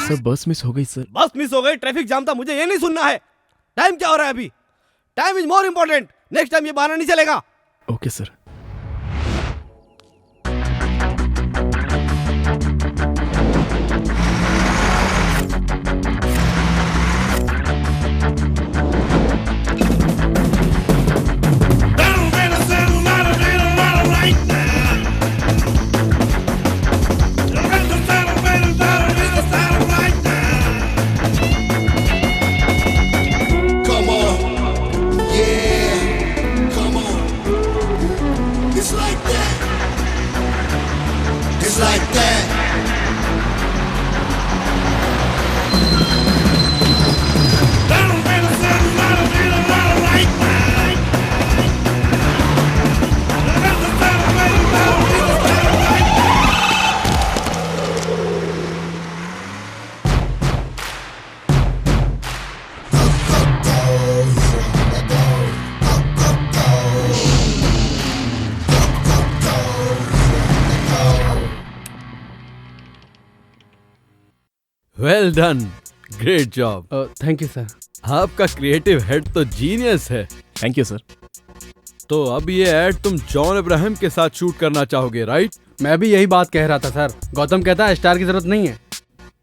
Sir बस miss हो गई सर। बस मिस हो गई, ट्रैफिक जाम था, मुझे ये नहीं सुनना है। टाइम क्या हो रहा है अभी? Time is more important. Next time ये बहाना नहीं चलेगा। Okay sir. Well done, great job. Thank you sir. आपका क्रिएटिव हेड तो जीनियस है। Thank you sir. तो अब ये एड तुम जॉन अब्राहम के साथ शूट करना चाहोगे, राइट? मैं भी यही बात कह रहा था सर। गौतम कहता है स्टार की जरूरत नहीं है।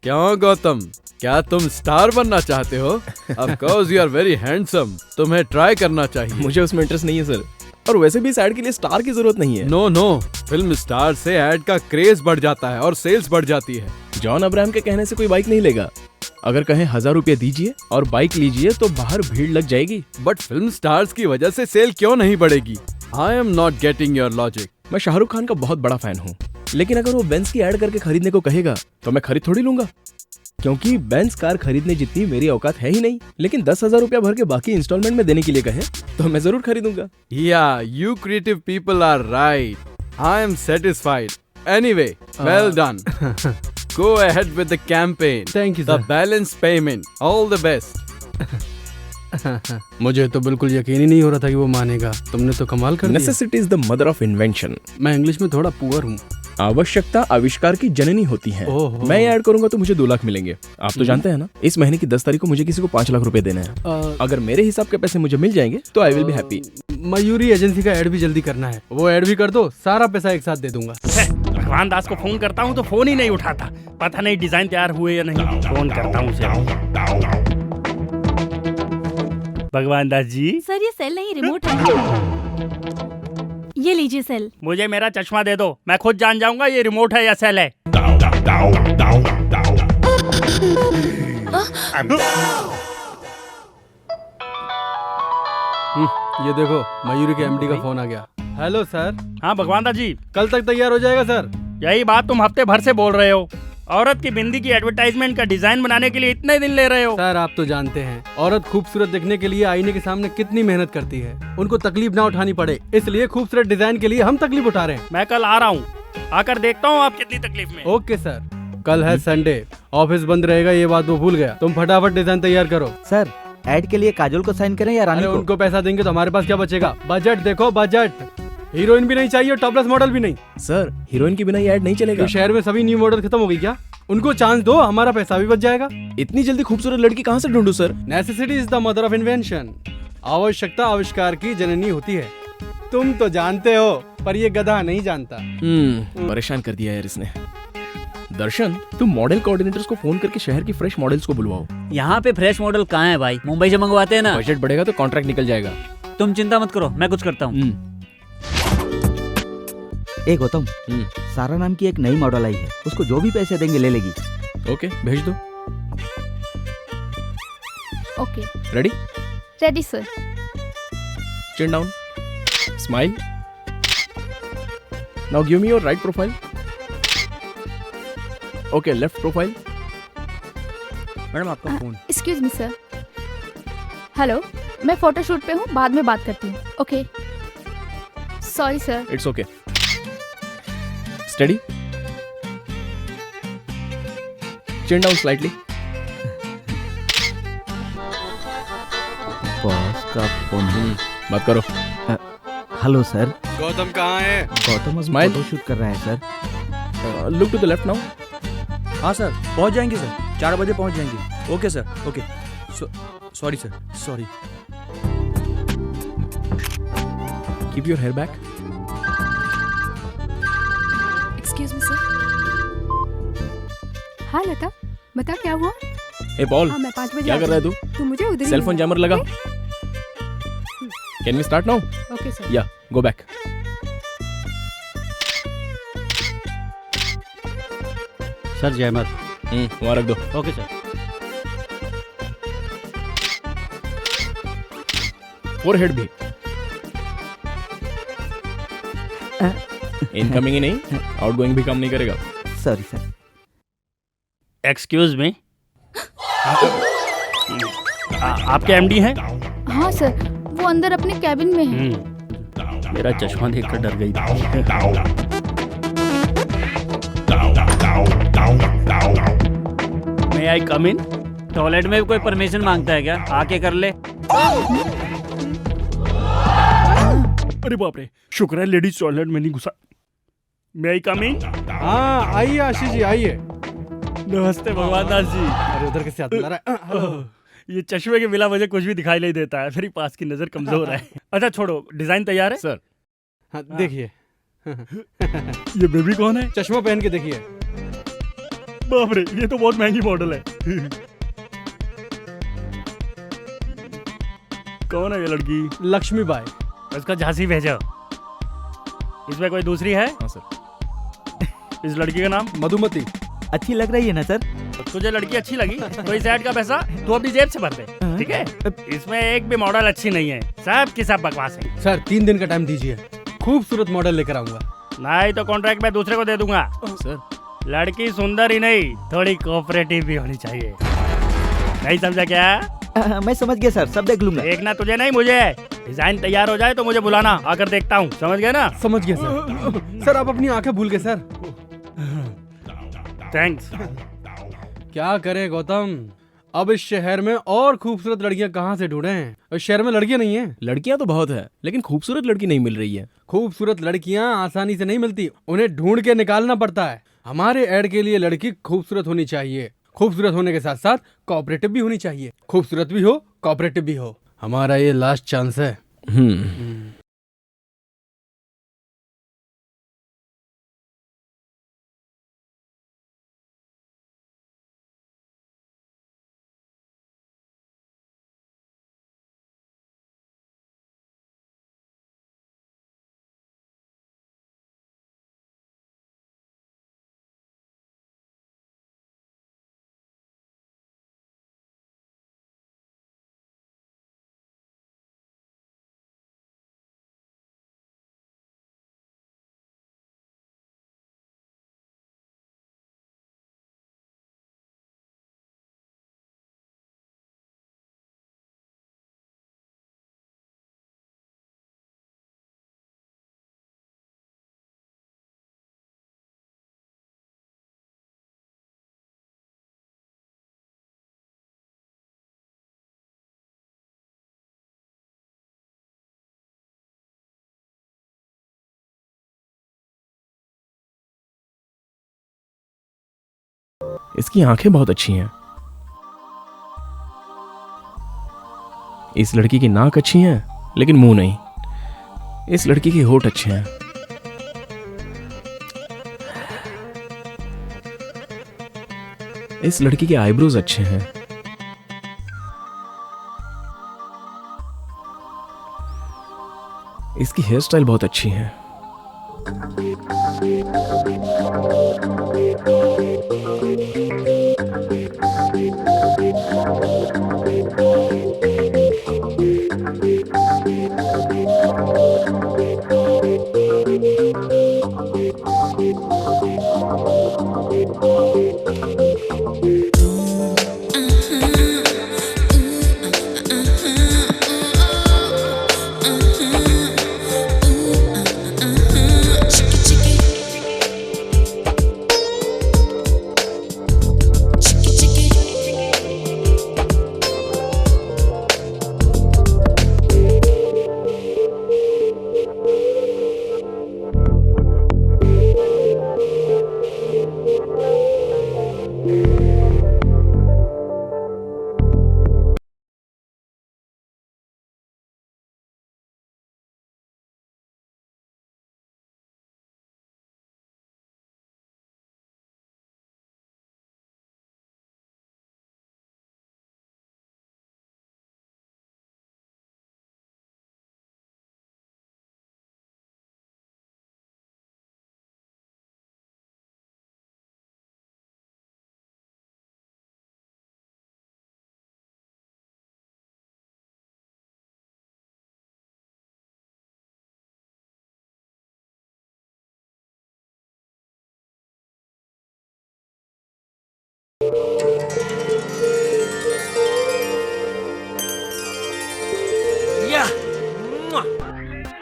क्यों गौतम, क्या तुम स्टार बनना चाहते हो? Of course you are very handsome, तुम्हें ट्राई करना चाहिए। मुझे उसमें इंटरेस्ट नहीं है सर, और वैसे भी इस एड के लिए स्टार की जरूरत नहीं है। नो नो, फिल्म स्टार से एड का क्रेज बढ़ जाता है और सेल्स बढ़ जाती है। जॉन अब्राहम के कहने से कोई बाइक नहीं लेगा। अगर कहें 1000 रुपये दीजिए और बाइक लीजिए तो बाहर भीड़ लग जाएगी। बट फिल्म स्टार्स की वजह से सेल क्यों नहीं बढ़ेगी? I am not getting your logic. मैं शाहरुख खान का बहुत बड़ा फैन हूँ, लेकिन अगर वो बेंज की एड करके खरीदने को कहेगा तो मैं खरीद थोड़ी लूंगा, क्योंकि बेंज कार खरीदने जितनी मेरी औकात है ही नहीं। लेकिन 10,000 रुपया भर के बाकी इंस्टॉलमेंट में देने के लिए कहे तो मैं जरूर खरीदूंगा। Yeah, you creative people are right. I am satisfied. Anyway, well done. Go ahead with the campaign. Thank you, The sir. balance payment. All the best. मुझे तो बिल्कुल यकीन ही नहीं हो रहा था कि वो मानेगा। तुमने तो कमाल कर दिया। Necessity is the mother of invention. मैं इंग्लिश में थोड़ा पुअर हूँ। आवश्यकता आविष्कार की जननी होती है। मैं ऐड करूंगा तो मुझे 2 लाख मिलेंगे। आप तो जानते हैं ना, इस महीने की 10 तारीख को मुझे किसी को 5 लाख रुपए देने हैं। अगर मेरे हिसाब के पैसे मुझे मिल जाएंगे तो I will be happy. Mayuri agency का ऐड भी जल्दी करना है। वो ऐड भी कर दो, सारा पैसा एक साथ दे दूंगा। भगवान दास को फोन करता हूँ तो फोन ही नहीं उठाता। पता नहीं डिजाइन तैयार हुए या नहीं। फोन करता हूँ उसे। भगवान दास जी। सर ये सेल नहीं, रिमोट है। ये लीजिए सेल। मुझे मेरा चश्मा दे दो, मैं खुद जान जाऊंगा ये रिमोट है या सेल है। ये देखो, मयूरी के एमडी का फोन आ गया। Hello sir. हाँ भगवान दास जी, कल तक तैयार हो जाएगा सर। यही बात तुम हफ्ते भर से बोल रहे हो। औरत की बिंदी की एडवर्टाइजमेंट का डिजाइन बनाने के लिए इतने दिन ले रहे हो। सर आप तो जानते हैं औरत खूबसूरत दिखने के लिए आईने के सामने कितनी मेहनत करती है। उनको तकलीफ ना उठानी पड़े, इसलिए खूबसूरत डिजाइन के लिए हम तकलीफ उठा रहे हैं। मैं कल आ रहा हूँ, आकर देखता हूँ आप कितनी तकलीफ में। Okay sir. कल है संडे, ऑफिस बंद रहेगा, ये बात वो भूल गया। तुम फटाफट डिजाइन तैयार करो। सर ऐड के लिए काजोल को साइन करें या रानी को? उनको पैसा देंगे तो हमारे पास क्या बचेगा? बजट देखो, बजट। हीरोइन भी नहीं चाहिए, टॉपलेस मॉडल भी नहीं। सर हीरोइन के बिना ये ऐड नहीं चलेगा। तो शहर में सभी न्यू मॉडल खत्म हो गई क्या? उनको चांस दो, हमारा पैसा भी बच जाएगा। इतनी जल्दी खूबसूरत लड़की कहाँ से ढूंढूं sir? Necessity is the mother of invention. आवश्यकता आविष्कार की जननी होती है। तुम तो जानते हो, पर ये गधा नहीं जानता। परेशान कर दिया यार इसने। दर्शन, तुम मॉडल कोऑर्डिनेटर्स को फोन करके शहर की फ्रेश मॉडल्स को बुलवाओ। यहाँ पे फ्रेश मॉडल कहाँ है भाई? मुंबई से मंगवाते हैं ना। बजट बढ़ेगा तो कॉन्ट्रैक्ट निकल जाएगा। तुम चिंता मत करो, मैं कुछ करता हूँ। ए गौतम, हम्म। सारा नाम की एक नई मॉडल आई है, उसको जो भी पैसे देंगे ले लेगी। ओके, भेज दो। Okay, ready? Ready sir. Chin down. Smile. Now give me your right profile. Okay, left profile. Madam आपका phone. Excuse me sir. Hello, मैं फोटोशूट पे हूँ, बाद में बात करती हूँ। Okay, sorry sir. It's okay. Steady. Chin down slightly. Boss का फोन। बात करो। Hello sir. गौतम कहाँ है? गौतम अभी Smile. फोटो शूट कर रहा है sir. Look to the left now. हाँ सर, पहुंच जाएंगे सर, 4 बजे पहुंच जाएंगे। Okay sir, okay. Sorry sir, sorry. Keep your hair back. Excuse me sir. हाँ लता, बता क्या हुआ? Hey Paul, हाँ मैं 5 बजे क्या कर रहा है तू? तू मुझे उधर ही सेल फोन मिलना। जैमर लगा। Can we start now? Okay sir. Yeah, go back. Sir जयमत। वहाँ रख दो। Okay sir. फोरहेड भी। इनकमिंग ही नहीं, आउटगोइंग भी काम नहीं करेगा। Sorry sir. Excuse me. आपके एमडी हैं? हाँ सर, वो अंदर अपने कैबिन में है। मेरा चश्मा देखकर डर गई। मे आई कम इन? टॉयलेट में भी कोई परमिशन मांगता है क्या? आके कर ले। अरे बाप रे, शुक्र है लेडीज टॉयलेट में नहीं घुसा। मे आई कम इन? हाँ आइए आशीष जी आइए। नमस्ते भगवान दास जी। अरे उधर कैसे हाथ मिला रहा है? ये चश्मे के बिना मुझे कुछ भी दिखाई नहीं देता है, मेरी पास की नजर कमजोर है। अच्छा छोड़ो, डिजाइन तैयार है? सर, हाँ, देखिए ये बेबी कौन है? चश्मा पहन के देखिए। बाप रे, ये तो बहुत महंगी मॉडल है। कौन है ये लड़की? लक्ष्मी बाई। उसका झांसी भेजो। इसमें कोई दूसरी है? हाँ सर। इस लड़की का नाम? मधुमती। अच्छी लग रही है ना सर? तुझे लड़की अच्छी लगी तो इस ऐड का पैसा तू अपनी जेब से भर दे, ठीक है? इसमें एक भी मॉडल अच्छी नहीं है, सब की सब बकवास है। सर 3 दिन का टाइम दीजिए, खूबसूरत मॉडल लेकर आऊंगा। नहीं तो कॉन्ट्रैक्ट मैं दूसरे को दे दूंगा। सर, लड़की सुंदर ही नहीं, थोड़ी कोऑपरेटिव भी होनी चाहिए। नहीं समझा क्या? मैं समझ गया सर, सब देख लूंगा। देखना तुझे नहीं मुझे। डिजाइन तैयार हो जाए तो मुझे बुलाना, आकर देखता हूँ। समझ गए ना? समझ गया सर। सर आप अपनी आंखें भूल गए सर। थैंक्स। क्या करे गौतम, अब इस शहर में और खूबसूरत लड़कियां कहाँ से ढूंढें? इस शहर में लड़कियां नहीं हैं। लड़कियां तो बहुत है, लेकिन खूबसूरत लड़की नहीं मिल रही है। खूबसूरत लड़कियां आसानी से नहीं मिलती, उन्हें ढूंढ के निकालना पड़ता है। हमारे ऐड के लिए लड़की खूबसूरत होनी चाहिए, खूबसूरत होने के साथ साथ कोऑपरेटिव भी होनी चाहिए। खूबसूरत भी हो, कोऑपरेटिव भी हो। हमारा ये लास्ट चांस है। इसकी आंखें बहुत अच्छी हैं। इस लड़की की नाक अच्छी है, लेकिन मुंह नहीं। इस लड़की के होठ अच्छे हैं। इस लड़की के आईब्रोज अच्छे हैं। इसकी हेयर स्टाइल बहुत अच्छी है।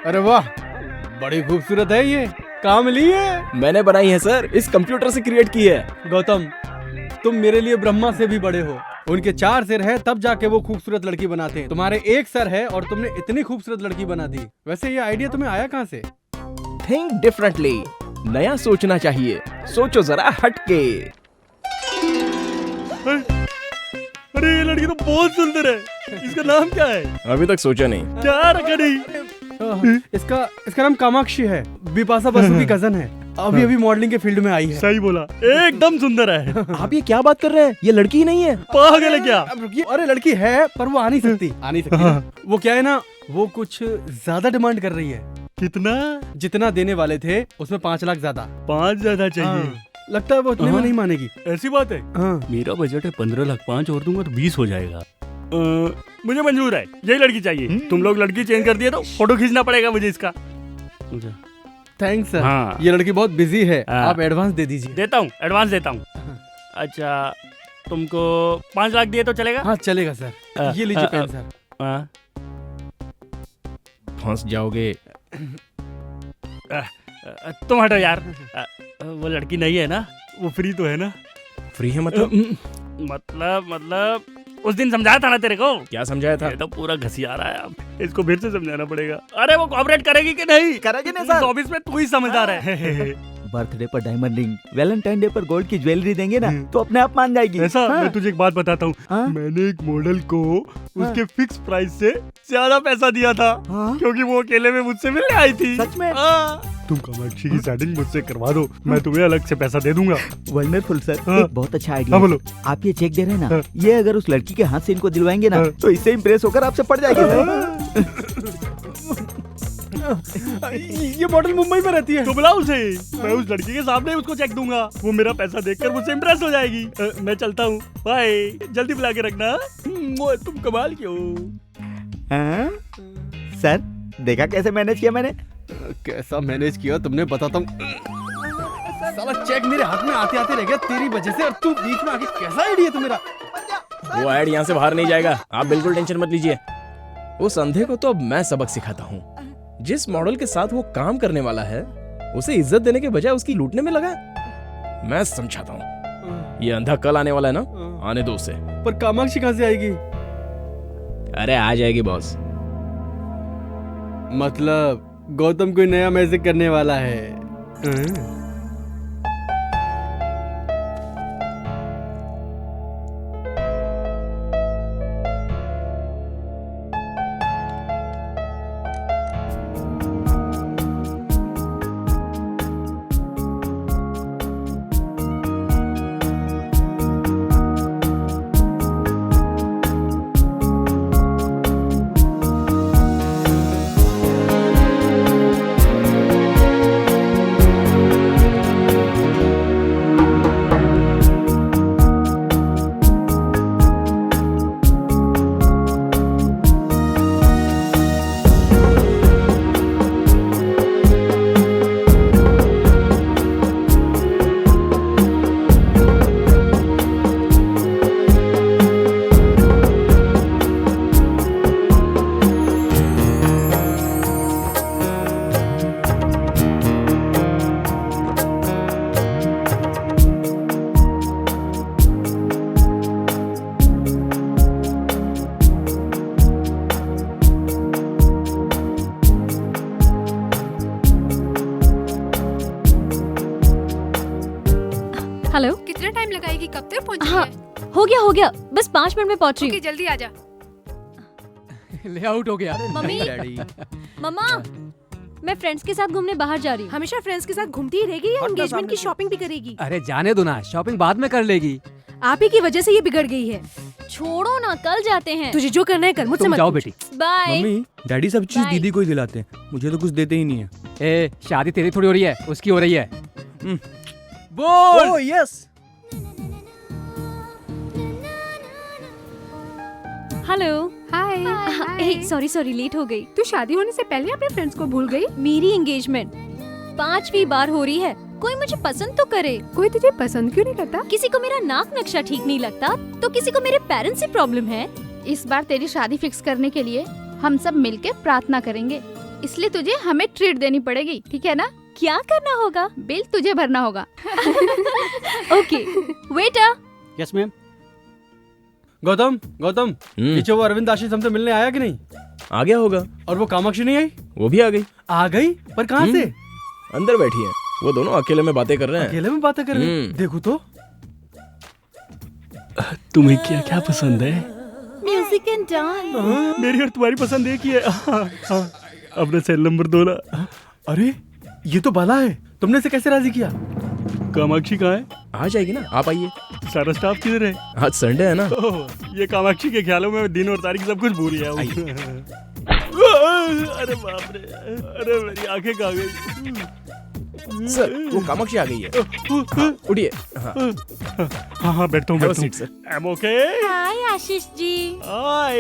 अरे वाह, बड़ी खूबसूरत है ये। कहाँ मिली है? मैंने बनाई है सर, इस कंप्यूटर से क्रिएट की है। गौतम, तुम मेरे लिए ब्रह्मा से भी बड़े हो। उनके 4 सिर हैं, तब जाके वो खूबसूरत लड़की बनाते हैं। तुम्हारे 1 सर है और तुमने इतनी खूबसूरत लड़की बना दी। वैसे ये आइडिया तुम्हें आया कहाँ से? थिंक डिफरेंटली, नया सोचना चाहिए। सोचो जरा हटके। अरे ये लड़की तो बहुत सुंदर है। इसका नाम क्या है? अभी तक सोचा नहीं। क्या रखा नहीं? इसका नाम कामाक्षी है। बिपाशा बसु की कजन है। अभी अभी मॉडलिंग के फील्ड में आई है। सही बोला, एकदम सुंदर है। आप ये क्या बात कर रहे हैं? ये लड़की ही नहीं है। पागल है क्या? अब रुकिए, अरे लड़की है पर वो आ नहीं सकती। आ नहीं सकती ना। वो क्या है ना, वो कुछ ज्यादा डिमांड कर रही है। कितना? जितना देने वाले थे उसमें 5 लाख ज्यादा। 5 ज्यादा चाहिए? हाँ, लगता है वो उतने में नहीं मानेगी। ऐसी बात है? हाँ। मेरा बजट है 15 लाख, 5 और दूंगा तो 20 हो जाएगा। मुझे मंजूर है, यही लड़की चाहिए। तुम लोग लड़की चेंज कर दिए तो फोटो खींचना पड़ेगा मुझे इसका। Thanks sir. हाँ। ये लड़की बहुत बिजी है, हाँ। आप एडवांस दे दीजिए। देता हूँ, एडवांस देता हूँ। अच्छा, तुमको 5 लाख दिए तो चलेगा? हाँ चलेगा सर। ये लीजिए पेन सर। फंस जाओगे। तुम हटो यार। वो लड़की नहीं है ना? वो फ्री तो है ना? फ्री है मतलब? मतलब उस दिन समझाया था ना तेरे को। क्या समझाया था? ये तो पूरा घसिया रहा है, अब इसको फिर से समझाना पड़ेगा। अरे वो कोऑपरेट करेगी कि नहीं? करेगी नहीं सर। ऑफिस में तू ही समझदार है। बर्थडे पर डायमंड रिंग, वैलेंटाइन डे पर गोल्ड की ज्वेलरी देंगे ना तो अपने आप मान जाएगी। ऐसा? हाँ। मैं तुझे एक बात बताता हूँ। हाँ? मैंने एक मॉडल को उसके फिक्स प्राइस से ज्यादा पैसा दिया था। हाँ? क्योंकि वो अकेले में मुझसे मिलने आई थी। सच में? हाँ। तुम कामाक्षी की सेटिंग मुझसे करवा दो, मैं तुम्हें अलग से पैसा दे दूंगा। Wonderful sir. हाँ। एक बहुत अच्छा आइडिया। हाँ बोलो। आप ये चेक दे रहे हैं ना, हाँ। ये अगर उस लड़की के हाथ से इनको दिलवाएंगे ना हाँ। तो इससे इम्प्रेस होकर आपसे पड़ जाएगी सर। ये मॉडल मुंबई में रहती है। तो बुलाओ उसे, मैं उस लड़की के सामने उसको चेक दूंगा। वो मेरा पैसा देखकर मुझसे इम्प्रेस हो जाएगी। मैं चलता हूँ, बाय। जल्दी बुला के रखना। तुम कमाल के हो। हाँ? सर देखा कैसे मैनेज किया मैंने? कैसा मैनेज किया तुमने, बताता हूँ। साला चेक मेरे हाथ में आते आते रह गया तेरी वजह से, और तू बीच में आके। कैसा आइडिया तो मेरा। वो ऐड यहाँ से बाहर नहीं जाएगा, आप बिल्कुल टेंशन मत लीजिए। उस अंधे को तो अब मैं सबक सिखाता हूँ। जिस मॉडल के साथ वो काम करने वाला है उसे इज्जत देने के बजाय उसकी लूटने में लगा है। मैं समझाता हूँ। ये अंधा कल आने वाला है ना, आने दो उसे। पर कामाक्षी कहाँ से आएगी? अरे आ जाएगी बॉस। मतलब गौतम कोई नया मैजिक करने वाला है। हेलो, कितना टाइम लगाएगी? कब तक पहुंचेगी? हाँ, हो गया, बस 5 मिनट में पहुंच रही ओके, जल्दी आ जा। ले आउट हो गया। मम्मी, मम्मा, मैं फ्रेंड्स के साथ घूमने बाहर जा रही हूँ। हमेशा फ्रेंड्स के साथ घूमती ही रहेगी या एंगेजमेंट की शॉपिंग भी करेगी? अरे जाने दो ना, शॉपिंग बाद में कर लेगी। आप ही की वजह से ये बिगड़ गई है। छोड़ो ना, कल जाते हैं। तुझे जो करना है कर, मुझसे मत जाओ पूछ। बेटी। बाय। मम्मी डैडी सब चीज Bye. दीदी को ही दिलाते हैं, मुझे तो कुछ देते ही नहीं है। ए, शादी तेरी थोड़ी हो रही है, उसकी हो रही है। बोल। Oh yes. हेलो। हाय। सॉरी लेट हो गई। तू शादी होने से पहले अपने फ्रेंड्स को भूल गई? मेरी एंगेजमेंट 5वीं बार हो रही है, कोई मुझे पसंद तो करे। कोई तुझे पसंद क्यों नहीं करता? किसी को मेरा नाक नक्शा ठीक नहीं लगता, तो किसी को मेरे पेरेंट्स से प्रॉब्लम है। इस बार तेरी शादी फिक्स करने के लिए हम सब मिलके प्रार्थना करेंगे, इसलिए तुझे हमें ट्रीट देनी पड़ेगी, ठीक है ना? क्या करना होगा? बिल तुझे भरना होगा। Okay, waiter. Yes ma'am. Gautam, पीछे वो अरविंद आशीष हमसे मिलने आया कि नहीं? आ गया होगा। और वो कामाक्षी नहीं आई? वो भी आ गई। आ गई? पर कहाँ से? अंदर बैठी है, वो दोनों अकेले में बातें कर रहे हैं। अकेले में बातें कर रहे हैं? देखो तो। तुम्हें क्या क्या पसंद है? Music and dance. मेरी और तुम्हारी पसंद एक ही है। हाँ, अपना सेल नंबर 2 ला। अरे ये तो बाला है, तुमने इसे कैसे राजी किया? कामाक्षी कहाँ है? आ जाएगी ना, आप आइए। सारा स्टाफ किधर है? आज संडे है ना। ओह, ये कामाक्षी के ख्यालों में दिन और तारीख सब कुछ भूल गया हूँ। अरे बाप रे, अरे मेरी आंखें कहाँ गई? सर वो कामाक्षी आ गई है। हाँ, उठिए। हाँ, हाँ बैठता हूँ, Have a seat, sir. I am okay. Hi Ashish ji. Hi.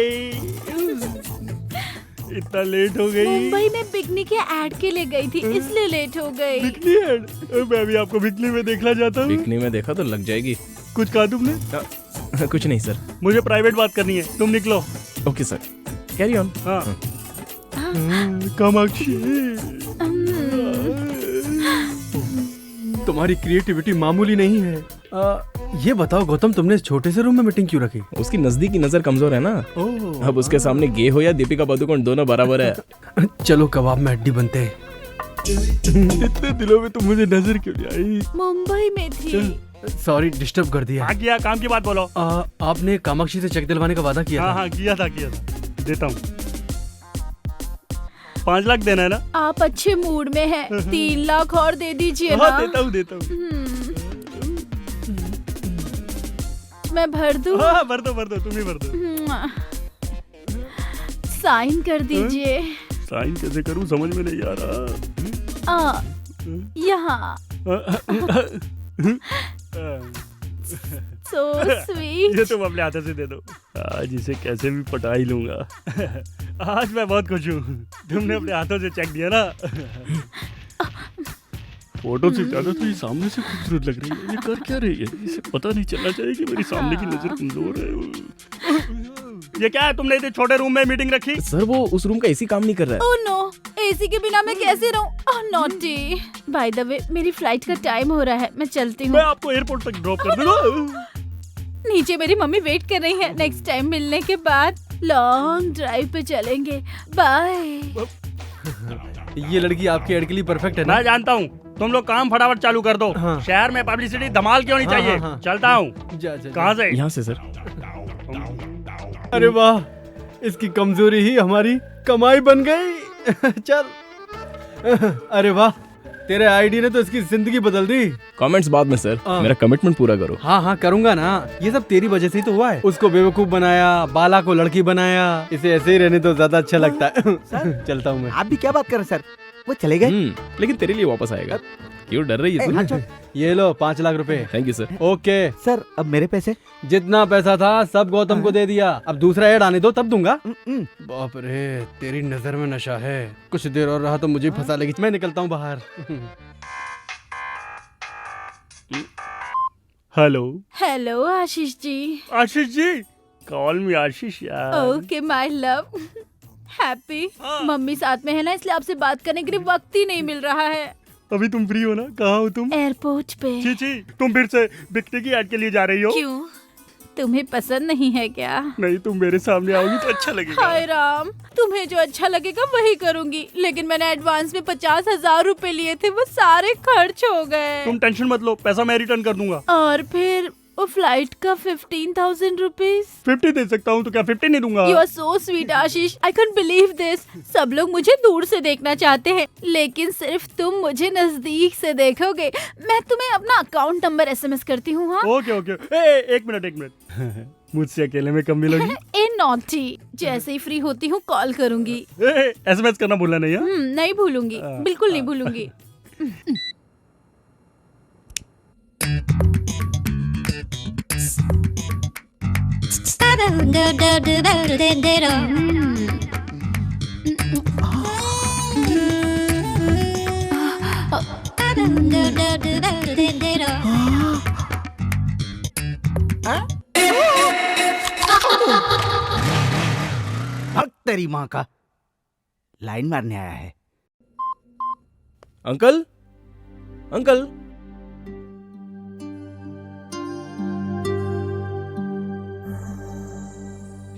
इतना लेट हो गई? मुंबई में बिकनी के ऐड के लिए गई थी, इसलिए लेट हो गई। Bikini ad? मैं भी आपको बिकनी में देखना चाहता हूँ। बिकनी में देखा तो लग जाएगी। कुछ कहा तुमने? कुछ नहीं सर। मुझे प्राइवेट बात करनी है, तुम निकलो। Okay sir, carry on. हाँ। कामाक्षी, तुम्हारी क्रिएटिविटी मामूली नहीं है। ये बताओ गौतम, तुमने इस छोटे से रूम में मीटिंग क्यों रखी? उसकी नजदीकी नजर कमजोर है ना। अब उसके सामने गे हो या दीपिका पादुकोण दोनों बराबर है। चलो कबाब में हड्डी बनते हैं। इतने दिनों में तुम मुझे नजर क्यों नहीं आई? मुंबई में थी। सॉरी डिस्टर्ब कर दिया। हाँ किया, काम की बात बोलो। आपने कामाक्षी से चेक दिलवाने का वादा किया था। हाँ किया था। देता हूँ। 5 लाख देना है ना? आप अच्छे मूड में हैं, 3 लाख और दे दीजिए ना। हाँ देता हूँ। मैं भर दूँ? हाँ भर दो, तुम ही भर दो। साइन कर दीजिए। साइन कैसे करूँ समझ में नहीं आ रहा। यहाँ। So sweet. ये तुम अपने हाथों से दे दो। आज इसे कैसे भी पटा ही लूंगा। आज मैं बहुत खुश हूँ, तुमने अपने हाथों से चेक दिया ना। फोटो से ज्यादा तो ये सामने से खूबसूरत लग रही है। ये कर क्या रही है? इसे पता नहीं चलना चाहिए कि मेरी सामने की नजर कमजोर है। ये क्या है, तुमने इतने छोटे रूम में मीटिंग रखी? सर वो उस रूम का एसी काम नहीं कर रहा है। ओह नो, एसी के बिना मैं कैसे रहूं? ओह नॉटी। बाय द वे मेरी फ्लाइट का टाइम हो रहा है, मैं चलती हूँ। मैं आपको एयरपोर्ट तक ड्रॉप कर दूंगा। नीचे मेरी मम्मी वेट कर रही है। नेक्स्ट टाइम मिलने के बाद लॉन्ग ड्राइव पे चलेंगे। बाय। ये लड़की आपके एड के लिए परफेक्ट है ना? मैं जानता हूँ, तुम लोग काम फटाफट चालू कर दो। हाँ। शहर में पब्लिसिटी धमाल क्यों नहीं चाहिए? हाँ। चलता हूँ। कहाँ से? यहाँ से सर। अरे वाह, इसकी कमजोरी ही हमारी कमाई बन गई। चल। अरे वाह, तेरे आईडी ने तो इसकी जिंदगी बदल दी। कमेंट्स बाद में सर, मेरा कमिटमेंट पूरा करो। हाँ करूंगा ना, ये सब तेरी वजह से ही तो हुआ है। उसको बेवकूफ बनाया, बाला को लड़की बनाया, इसे ऐसे ही रहने तो ज्यादा अच्छा लगता है। चलता हूँ मैं। आप भी क्या बात कर रहे सर? वो चले गए? लेकिन तेरे लिए वापस आएगा। क्यों डर रही है तू? ये लो 5 लाख रुपए। Thank you sir. Okay sir अब मेरे पैसे? जितना पैसा था सब गौतम को दे दिया। अब दूसरा ऐड आने दो तब दूंगा। बाप रे, तेरी नजर में नशा है। कुछ देर और रहा तो मुझे फंसा लेगी। मैं निकलता हूँ बाहर। Hello. Hello Ashish ji. Ashish ji, call मी आशीष यार। Okay my love. Happy. Mummy साथ में है ना, इसलिए आपसे बात करने के लिए वक्त ही नहीं मिल रहा है। अभी तुम फ्री हो ना? कहाँ हो तुम? एयरपोर्ट पे। छी, तुम फिर से बिकनी की ऐड के लिए जा रही हो? क्यों? तुम्हें पसंद नहीं है क्या? नहीं, तुम मेरे सामने आओगी तो अच्छा लगेगा। हाय राम, तुम्हें जो अच्छा लगेगा वही करूंगी, लेकिन मैंने एडवांस में 50,000 रुपए लिए थे, वो सारे खर्च हो गए। तुम टेंशन मत लो, पैसा मैं रिटर्न कर दूंगा। और फिर वो फ्लाइट का 15,000 रुपीज। 50 दे सकता हूँ तो क्या 50 नहीं दूंगा? You are so sweet, Ashish. I can't believe this। सब लोग मुझे दूर से देखना चाहते हैं, लेकिन सिर्फ तुम मुझे नजदीक से देखोगे। मैं तुम्हें अपना अकाउंट नंबर SMS करती हूँ। हाँ, ओके ओके। एक मिनट मुझसे अकेले में कब मिलोगी? ए नॉटी, जैसे ही फ्री होती हूँ कॉल करूंगी। SMS करना भूलना नहीं है? नहीं भूलूंगी, बिल्कुल नहीं भूलूंगी। भक्त तेरी माँ का, लाइन मारने आया है। अंकल, अंकल,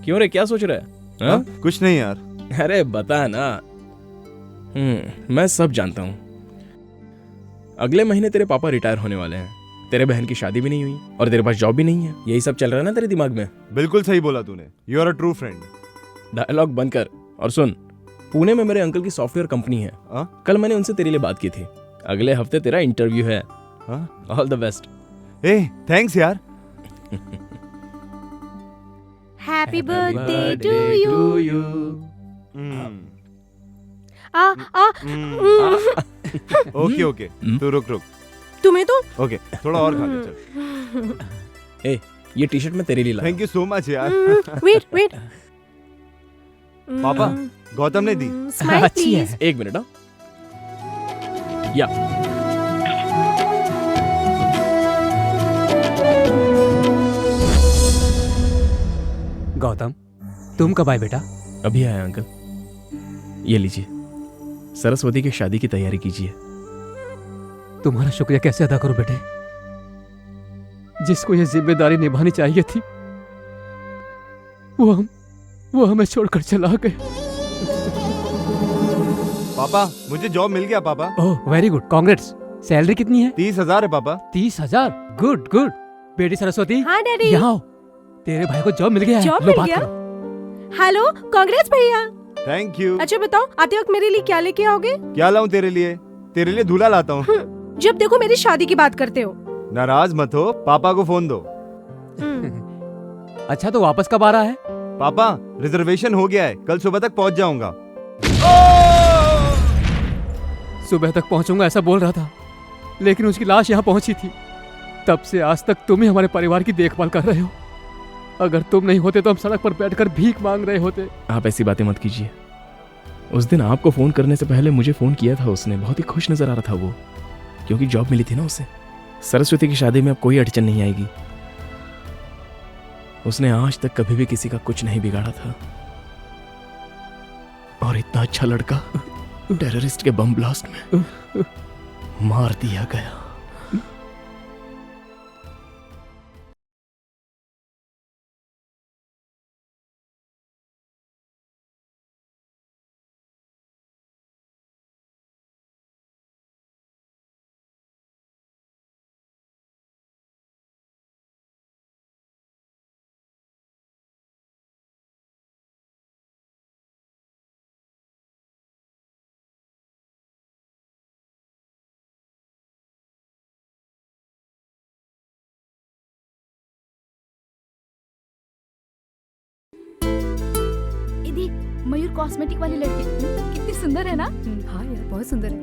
क्यों रे, क्या सोच रहा है? हाँ? कुछ नहीं यार। अरे बता ना। मैं सब जानता हूँ। अगले महीने तेरे पापा रिटायर होने वाले हैं, तेरे बहन की शादी भी नहीं हुई और तेरे पास जॉब भी नहीं है। यही सब चल रहा है ना तेरे दिमाग में? बिल्कुल सही बोला तूने। You are a true friend. Dialogue बंद कर और सुन। पुणे में मेरे अंकल की सॉफ्टवेयर कंपनी है। कल मैंने उनसे तेरे लिए बात की थी। अगले हफ्ते तेरा इंटरव्यू है। All the best. ए थैंक्स यार। Happy birthday to you. Okay okay, तू रुक। तुम्हें तो ओके, थोड़ा और खा ले चल। ए, ये टी शर्ट मैं तेरे लिए लाया। थैंक यू सो मच यार। वेट। पापा, गौतम ने दी। स्माइल अच्छी है। प्लीज। एक मिनट। या गौतम, तुम कब आए बेटा? अभी आया अंकल। ये लीजिए, सरस्वती की शादी की तैयारी कीजिए। तुम्हारा शुक्रिया कैसे अदा करूं बेटे? जिसको ये जिम्मेदारी निभानी चाहिए थी वो हमें छोड़कर चला गए। पापा, मुझे जॉब मिल गया पापा। Oh very good, congrats. Salary कितनी है? 30,000 है पापा। 30,000? Good good. बेटी सरस्वती, हाँ डैडी। यहाँ आओ। तेरे भाई को जॉब मिल गया है। जॉब लो मिल बात गया? करो। हेलो, कांग्रेस भैया। Thank you. अच्छा बताओ, आते वक्त मेरे लिए क्या लेके आओगे? क्या लाऊं तेरे लिए? तेरे लिए दूल्हा लाता हूँ। जब देखो मेरी शादी की बात करते हो। नाराज मत हो, पापा को फोन दो। अच्छा तो वापस कब आ रहा है? पापा, रिजर्वेशन हो गया है, कल सुबह तक पहुंच जाऊंगा। सुबह तक पहुंचूंगा ऐसा बोल रहा था, लेकिन उसकी लाश यहाँ पहुंची थी। तब से आज तक तुम ही हमारे परिवार की देखभाल कर रहे हो। अगर तुम नहीं होते तो हम सड़क पर बैठकर भीख मांग रहे होते। आप ऐसी बातें मत कीजिए। उस दिन आपको फोन करने से पहले मुझे फोन किया था उसने। बहुत ही खुश नजर आ रहा था वो, क्योंकि जॉब मिली थी ना उसे। सरस्वती की शादी में अब कोई अड़चन नहीं आएगी। उसने आज तक कभी भी किसी का कुछ नहीं बिगाड़ा था। और इतना अच्छा लड़का टेररिस्ट के बम ब्लास्ट में मार दिया गया। मयूर कॉस्मेटिक वाली लड़की कितनी सुंदर है ना? हाँ यार, बहुत सुंदर है।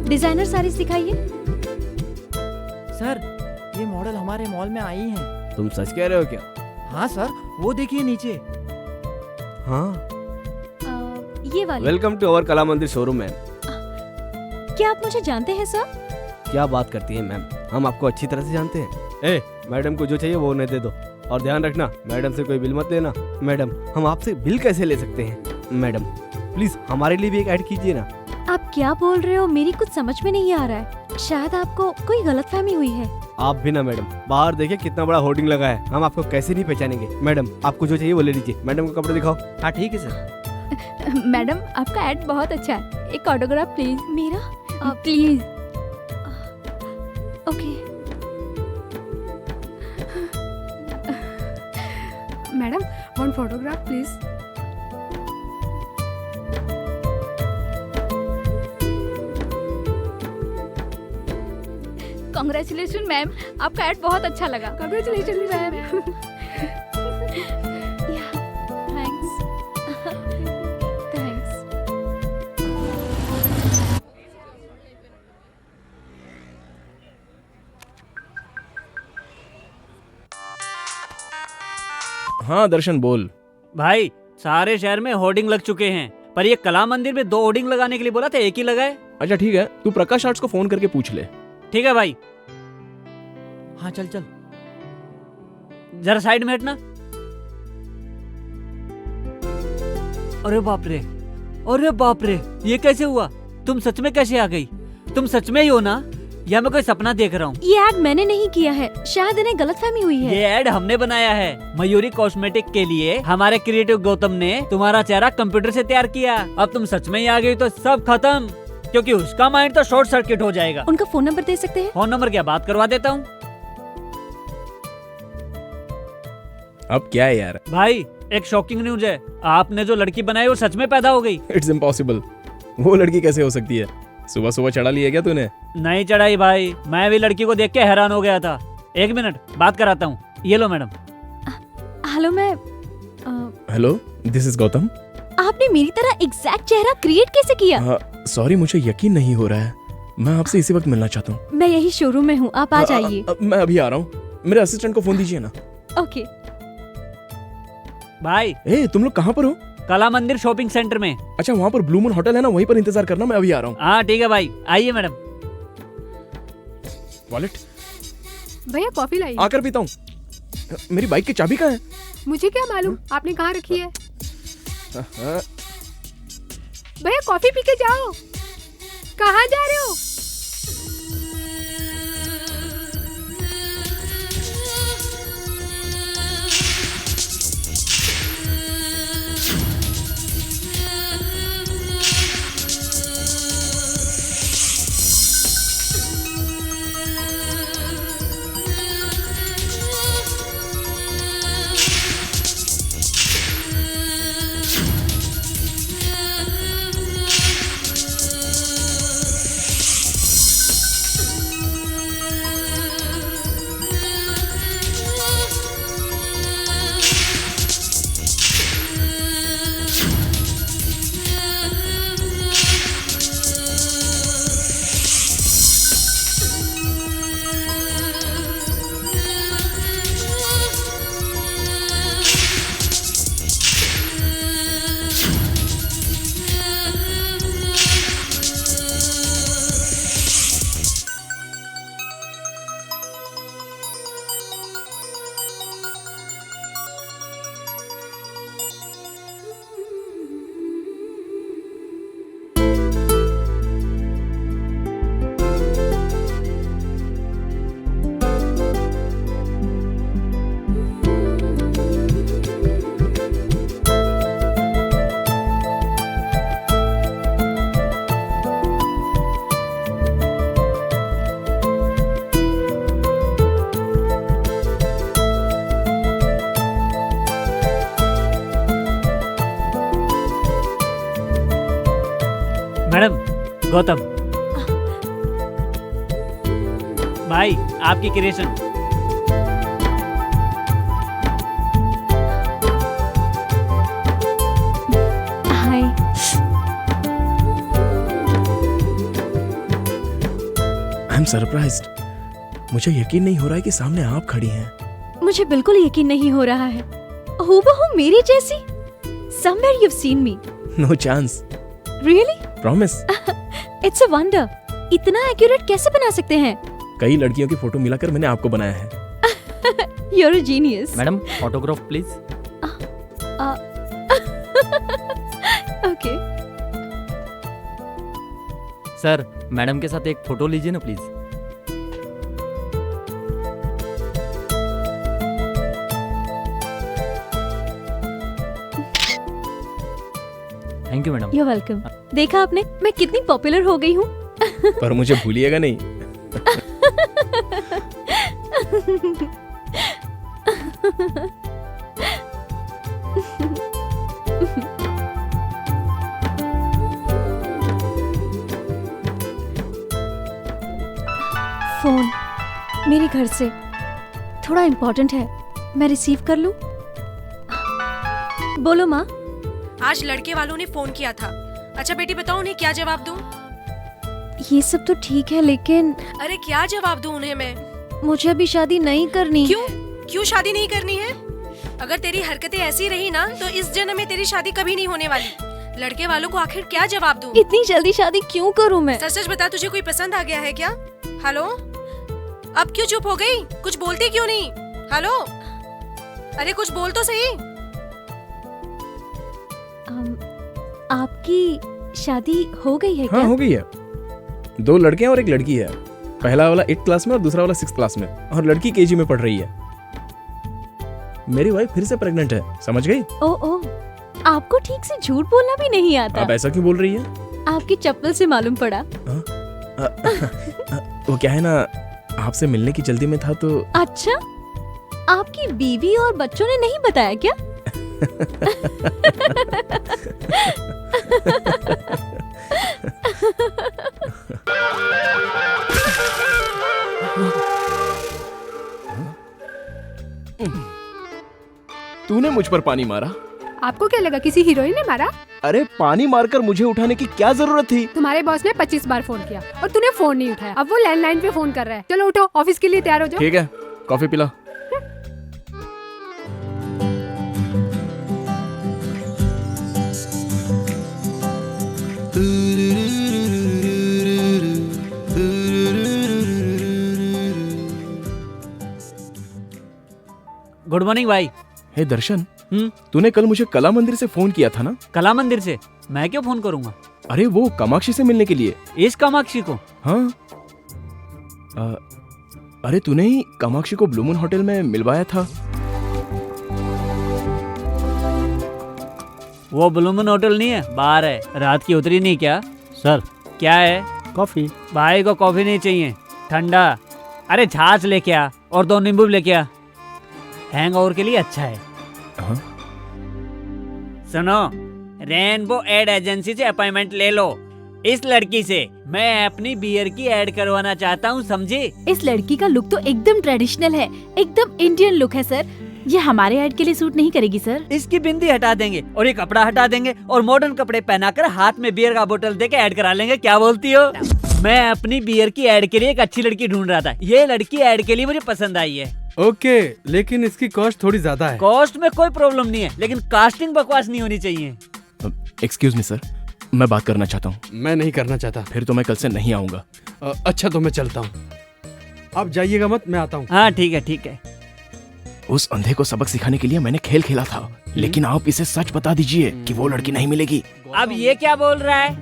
डिजाइनर साड़ीज दिखाइए। सर, ये मॉडल हमारे मॉल में आई हैं। तुम सच कह रहे हो क्या? हाँ सर, वो देखिए नीचे। हाँ। ये वाली। वेलकम टू अवर कला मंदिर शोरूम मैम। क्या आप मुझे जानते हैं सर? क्या बात करती है मैम, हम आपको अच्छी तरह से जानते हैं। ए, मैडम को जो चाहिए वो उन्हें दे दो, और ध्यान रखना मैडम से कोई बिल मत लेना। मैडम, हम आपसे बिल कैसे ले सकते हैं? मैडम प्लीज हमारे लिए भी एक ऐड कीजिए ना। आप क्या बोल रहे हो? मेरी कुछ समझ में नहीं आ रहा है। शायद आपको कोई गलतफहमी हुई है। आप भी ना मैडम, बाहर देखिए कितना बड़ा होर्डिंग लगा है, हम आपको कैसे नहीं पहचानेंगे। मैडम आपको जो चाहिए वो ले लीजिए। मैडम को कपड़े दिखाओ। हाँ ठीक है सर। मैडम आपका एड बहुत अच्छा है, एक ऑटोग्राफ प्लीज। मेरा please. Okay madam one photograph please. Congratulation ma'am, आपका एड बहुत अच्छा लगा। Congratulation ma'am. Thanks thanks. हाँ दर्शन बोल। भाई सारे शहर में होर्डिंग लग चुके हैं, पर ये कला मंदिर में 2 होर्डिंग लगाने के लिए बोला था, एक ही लगाए। अच्छा ठीक है, तू प्रकाश आर्ट्स को फोन करके पूछ ले। ठीक है भाई, हाँ चल चल। जरा साइड में हटना। अरे बाप रे, अरे बाप रे, ये कैसे हुआ? तुम सच में कैसे आ गई? तुम सच में ही हो ना, या मैं कोई सपना देख रहा हूँ? ये एड मैंने नहीं किया है, शायद इन्हें गलतफहमी हुई है। ये एड हमने बनाया है मयूरी कॉस्मेटिक के लिए। हमारे क्रिएटिव गौतम ने तुम्हारा चेहरा कंप्यूटर से तैयार किया। अब तुम सच में ही आ गई तो सब खत्म, क्योंकि उसका माइंड तो शॉर्ट सर्किट हो जाएगा। उनका फोन नंबर दे सकते हैं? फोन नंबर क्या, बात करवा देता हूँ। अब क्या है यार? भाई एक शॉकिंग न्यूज है, आपने जो लड़की बनाई वो सच में पैदा हो गई। It's impossible. वो लड़की कैसे हो सकती है? सुबह सुबह चढ़ा लिया क्या तूने? नहीं चढ़ाई भाई, मैं भी लड़की को देख के हैरान हो गया था। 1 मिनट बात कराता हूँ। ये लो मैडम। हेलो मैं हेलो, दिस इज गौतम। आपने मेरी तरह एग्जैक्ट चेहरा क्रिएट कैसे किया? सॉरी, मुझे यकीन नहीं हो रहा है। मैं आपसे इसी वक्त मिलना चाहता हूँ। मैं यही शोरूम में हूँ, आप आ जाइए। मैं अभी आ रहा हूँ। मेरे असिस्टेंट को फोन दीजिए ना। ओके। भाई ए, तुम लोग कहाँ पर हो? कला मंदिर शॉपिंग सेंटर में। अच्छा, वहाँ पर ब्लू मून होटल है ना, वहीं पर इंतजार करना, मैं अभी आ रहा हूँ। हाँ ठीक है भाई, आइए मैडम। वॉलेट भैया कॉफी लाई। आकर पीता हूँ। मेरी बाइक की चाबी कहाँ है? मुझे क्या मालूम आपने कहाँ रखी है। भैया कॉफी पी के जाओ। कहाँ जा रहे हो? मैडम, गौतम भाई, आपकी creation. Hi. I am surprised. मुझे यकीन नहीं हो रहा है कि सामने आप खड़ी हैं। मुझे बिल्कुल यकीन नहीं हो रहा है, हूबहू मेरी जैसी। Somewhere you've seen me. No chance. Really? Promise. It's a wonder. इतना एक्यूरेट कैसे बना सकते हैं? कई लड़कियों की फोटो मिलाकर मैंने आपको बनाया है। You're a genius. Madam autograph please. Okay. Sir madam के साथ एक फोटो लीजिए ना please. Thank you madam. You welcome. देखा आपने मैं कितनी पॉपुलर हो गई हूँ। पर मुझे भूलिएगा नहीं। फोन मेरे घर से थोड़ा इम्पोर्टेंट है, मैं रिसीव कर लूं? बोलो माँ। आज लड़के वालों ने फोन किया था। अच्छा बेटी बताओ उन्हें क्या जवाब दूं? ये सब तो ठीक है लेकिन अरे क्या जवाब दूं उन्हें मैं? मुझे अभी शादी नहीं करनी। क्यों? क्यों शादी नहीं करनी है? अगर तेरी हरकतें ऐसी रही ना तो इस जन्म में तेरी शादी कभी नहीं होने वाली। लड़के वालों को आखिर क्या जवाब दूं? इतनी जल्दी शादी क्यों करूं मैं? सच सच बता, तुझे कोई पसंद आ गया है क्या? हेलो, अब क्यों चुप हो गई? कुछ बोलती क्यों नहीं? हेलो, अरे कुछ बोल तो सही। आपकी शादी हो गई है क्या? हाँ, हो गई है। 2 लड़के हैं और 1 लड़की है। पहला वाला 8th क्लास में और दूसरा वाला 6th क्लास में, और लड़की KG में पढ़ रही है। मेरी वाइफ फिर से प्रेग्नेंट है, समझ गई? ओ, आपको ठीक से झूठ बोलना भी नहीं आता। आप ऐसा क्यों बोल रही है? आपकी चप्पल से मालूम पड़ा। वो क्या है ना, आपसे मिलने की जल्दी में था तो। अच्छा, आपकी बीवी और बच्चों ने नहीं बताया क्या? तूने मुझ पर पानी मारा? आपको क्या लगा किसी हीरोइन ने मारा? अरे पानी मारकर मुझे उठाने की क्या जरूरत थी? तुम्हारे बॉस ने 25 बार फोन किया और तूने फोन नहीं उठाया। अब वो लैंडलाइन पे फोन कर रहा है। चलो उठो, ऑफिस के लिए तैयार हो जाओ। ठीक है, कॉफी पिला। गुड मॉर्निंग भाई। हे दर्शन, तूने कल मुझे कला मंदिर से फोन किया था ना? कला मंदिर से? मैं क्यों फोन करूंगा? अरे वो कामाक्षी से मिलने के लिए। इस कामाक्षी को? हाँ। अरे तूने ही कामाक्षी को ब्लू मून होटल में मिलवाया था। वो ब्लू मून होटल नहीं है, बाहर है। रात की उतरी नहीं क्या? सर क्या है? कॉफी। भाई को कॉफी नहीं चाहिए, ठंडा। अरे छाछ लेके आ और 2 नींबू लेके आ, हैंगओवर के लिए अच्छा है। हाँ? सुनो, रेनबो एड एजेंसी से अपॉइंटमेंट ले लो। इस लड़की से मैं अपनी बियर की ऐड करवाना चाहता हूँ, समझे? इस लड़की का लुक तो एकदम ट्रेडिशनल है, एकदम इंडियन लुक है सर। ये हमारे ऐड के लिए सूट नहीं करेगी सर। इसकी बिंदी हटा देंगे और ये कपड़ा हटा देंगे और मॉडर्न कपड़े पहनाकर हाथ में बियर का बोतल देके ऐड करा लेंगे। क्या बोलती हो? मैं अपनी बियर की ऐड के लिए एक अच्छी लड़की ढूंढ रहा था, ये लड़की ऐड के लिए मुझे पसंद आई है। ओके, लेकिन इसकी कॉस्ट थोड़ी ज्यादा है। कॉस्ट में कोई प्रॉब्लम नहीं है, लेकिन कास्टिंग बकवास नहीं होनी चाहिए। एक्सक्यूज मी सर, मैं बात करना चाहता हूँ। मैं नहीं करना चाहता। फिर तो मैं कल से नहीं आऊंगा। अच्छा तो मैं चलता हूँ, आप जाइएगा मत, मैं आता हूँ। हाँ ठीक है ठीक है। उस अंधे को सबक सिखाने के लिए मैंने खेल खेला था, लेकिन आप इसे सच बता दीजिए कि वो लड़की नहीं मिलेगी। अब ये क्या बोल रहा है?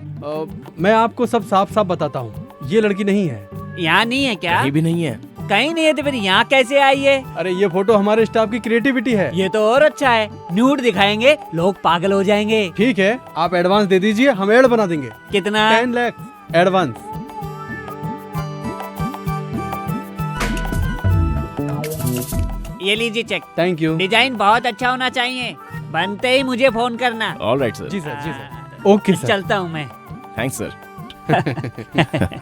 मैं आपको सब साफ साफ बताता हूँ, ये लड़की नहीं है। यहाँ नहीं है क्या? कहीं भी नहीं है। कहीं नहीं है तो फिर यहाँ कैसे आई है? अरे ये फोटो हमारे स्टाफ की क्रिएटिविटी है। ये तो और अच्छा है, न्यूड दिखाएंगे, लोग पागल हो जाएंगे। ठीक है, आप एडवांस दे दीजिए, हम एड बना देंगे। कितना? 10 लाख एडवांस। ये लीजिए चेक। Thank you. डिजाइन बहुत अच्छा होना चाहिए, बनते ही मुझे फोन करना। Alright sir. जी सर, जी सर। Okay sir. चलता हूँ मैं। Thanks sir.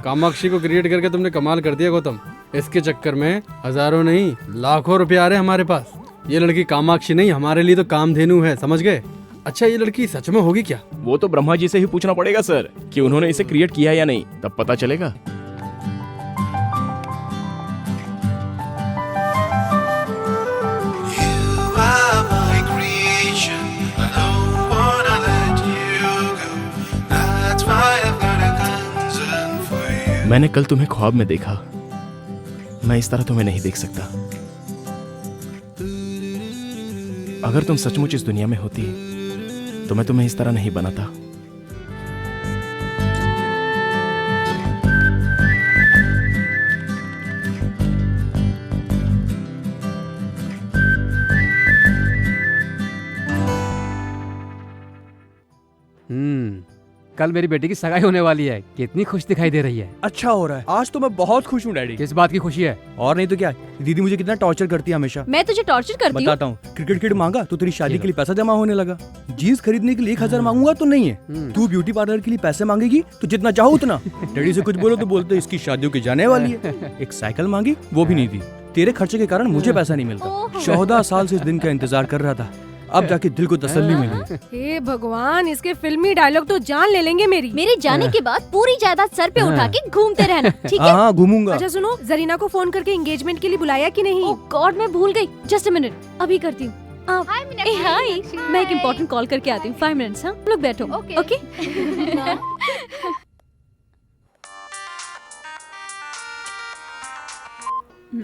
कामाक्षी को क्रिएट करके तुमने कमाल कर दिया गौतम। इसके चक्कर में हजारों नहीं लाखों रुपए आ रहे हमारे पास। ये लड़की कामाक्षी नहीं, हमारे लिए तो कामधेनु है, समझ गए? अच्छा ये लड़की सच में होगी क्या? वो तो ब्रह्मा जी से ही पूछना पड़ेगा सर कि उन्होंने इसे क्रिएट किया या नहीं, तब पता चलेगा। मैंने कल तुम्हें ख्वाब में देखा, मैं इस तरह तुम्हें नहीं देख सकता। अगर तुम सचमुच इस दुनिया में होती तो मैं तुम्हें इस तरह नहीं बनाता। कल मेरी बेटी की सगाई होने वाली है, कितनी खुश दिखाई दे रही है। अच्छा हो रहा है, आज तो मैं बहुत खुश हूँ डैडी। किस बात की खुशी है? और नहीं तो क्या, दीदी मुझे कितना टॉर्चर करती है हमेशा। मैं तुझे टॉर्चर करती हूँ? बताता हूँ, क्रिकेट किट मांगा तो तेरी शादी के लिए पैसा जमा होने लगा। जीन्स खरीदने के लिए 1000 मांगूंगा तो नहीं है। तू ब्यूटी पार्लर के लिए पैसे मांगेगी तो जितना चाहो उतना। डैडी से कुछ बोलो तो बोलते इसकी शादियों की जाने वाली है। एक साइकिल मांगी, वो भी नहीं दी। तेरे खर्चे के कारण मुझे पैसा नहीं मिलता। 14 साल से इस दिन का इंतजार कर रहा था, अब जाके दिल को तसल्ली मिली। हे भगवान, इसके फिल्मी डायलॉग तो जान ले लेंगे मेरी। मेरे जाने के बाद पूरी जायदाद सर पे उठा के घूमते रहना, ठीक है? हाँ घूमूंगा। अच्छा सुनो, जरीना को फोन करके एंगेजमेंट के लिए बुलाया कि नहीं? ओह गॉड, मैं भूल गई। जस्ट अ मिनट, अभी करती हूँ। हाय, मैं एक इम्पोर्टेंट कॉल करके आती हूँ। 5 मिनट्स। हाँ, लोग बैठो। ओके।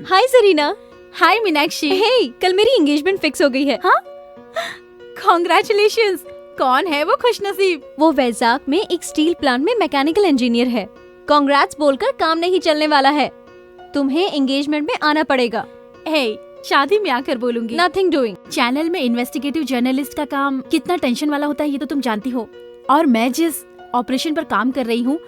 हाय जरीना। हाय मीनाक्षी। हे, कल मेरी एंगेजमेंट फिक्स हो गई है। हाँ, कॉन्ग्रेचुलेशंस। कौन है वो खुशनसीब? वो वैजाग में एक स्टील प्लांट में मैकेनिकल इंजीनियर है। कांग्रेट्स बोलकर काम नहीं चलने वाला है, तुम्हें एंगेजमेंट में आना पड़ेगा। हे, शादी में आकर बोलूंगी। Nothing doing. चैनल में इन्वेस्टिगेटिव जर्नलिस्ट का काम कितना टेंशन वाला होता है ये तो तुम जानती हो, और मैं जिस ऑपरेशन पर काम कर रही हूँ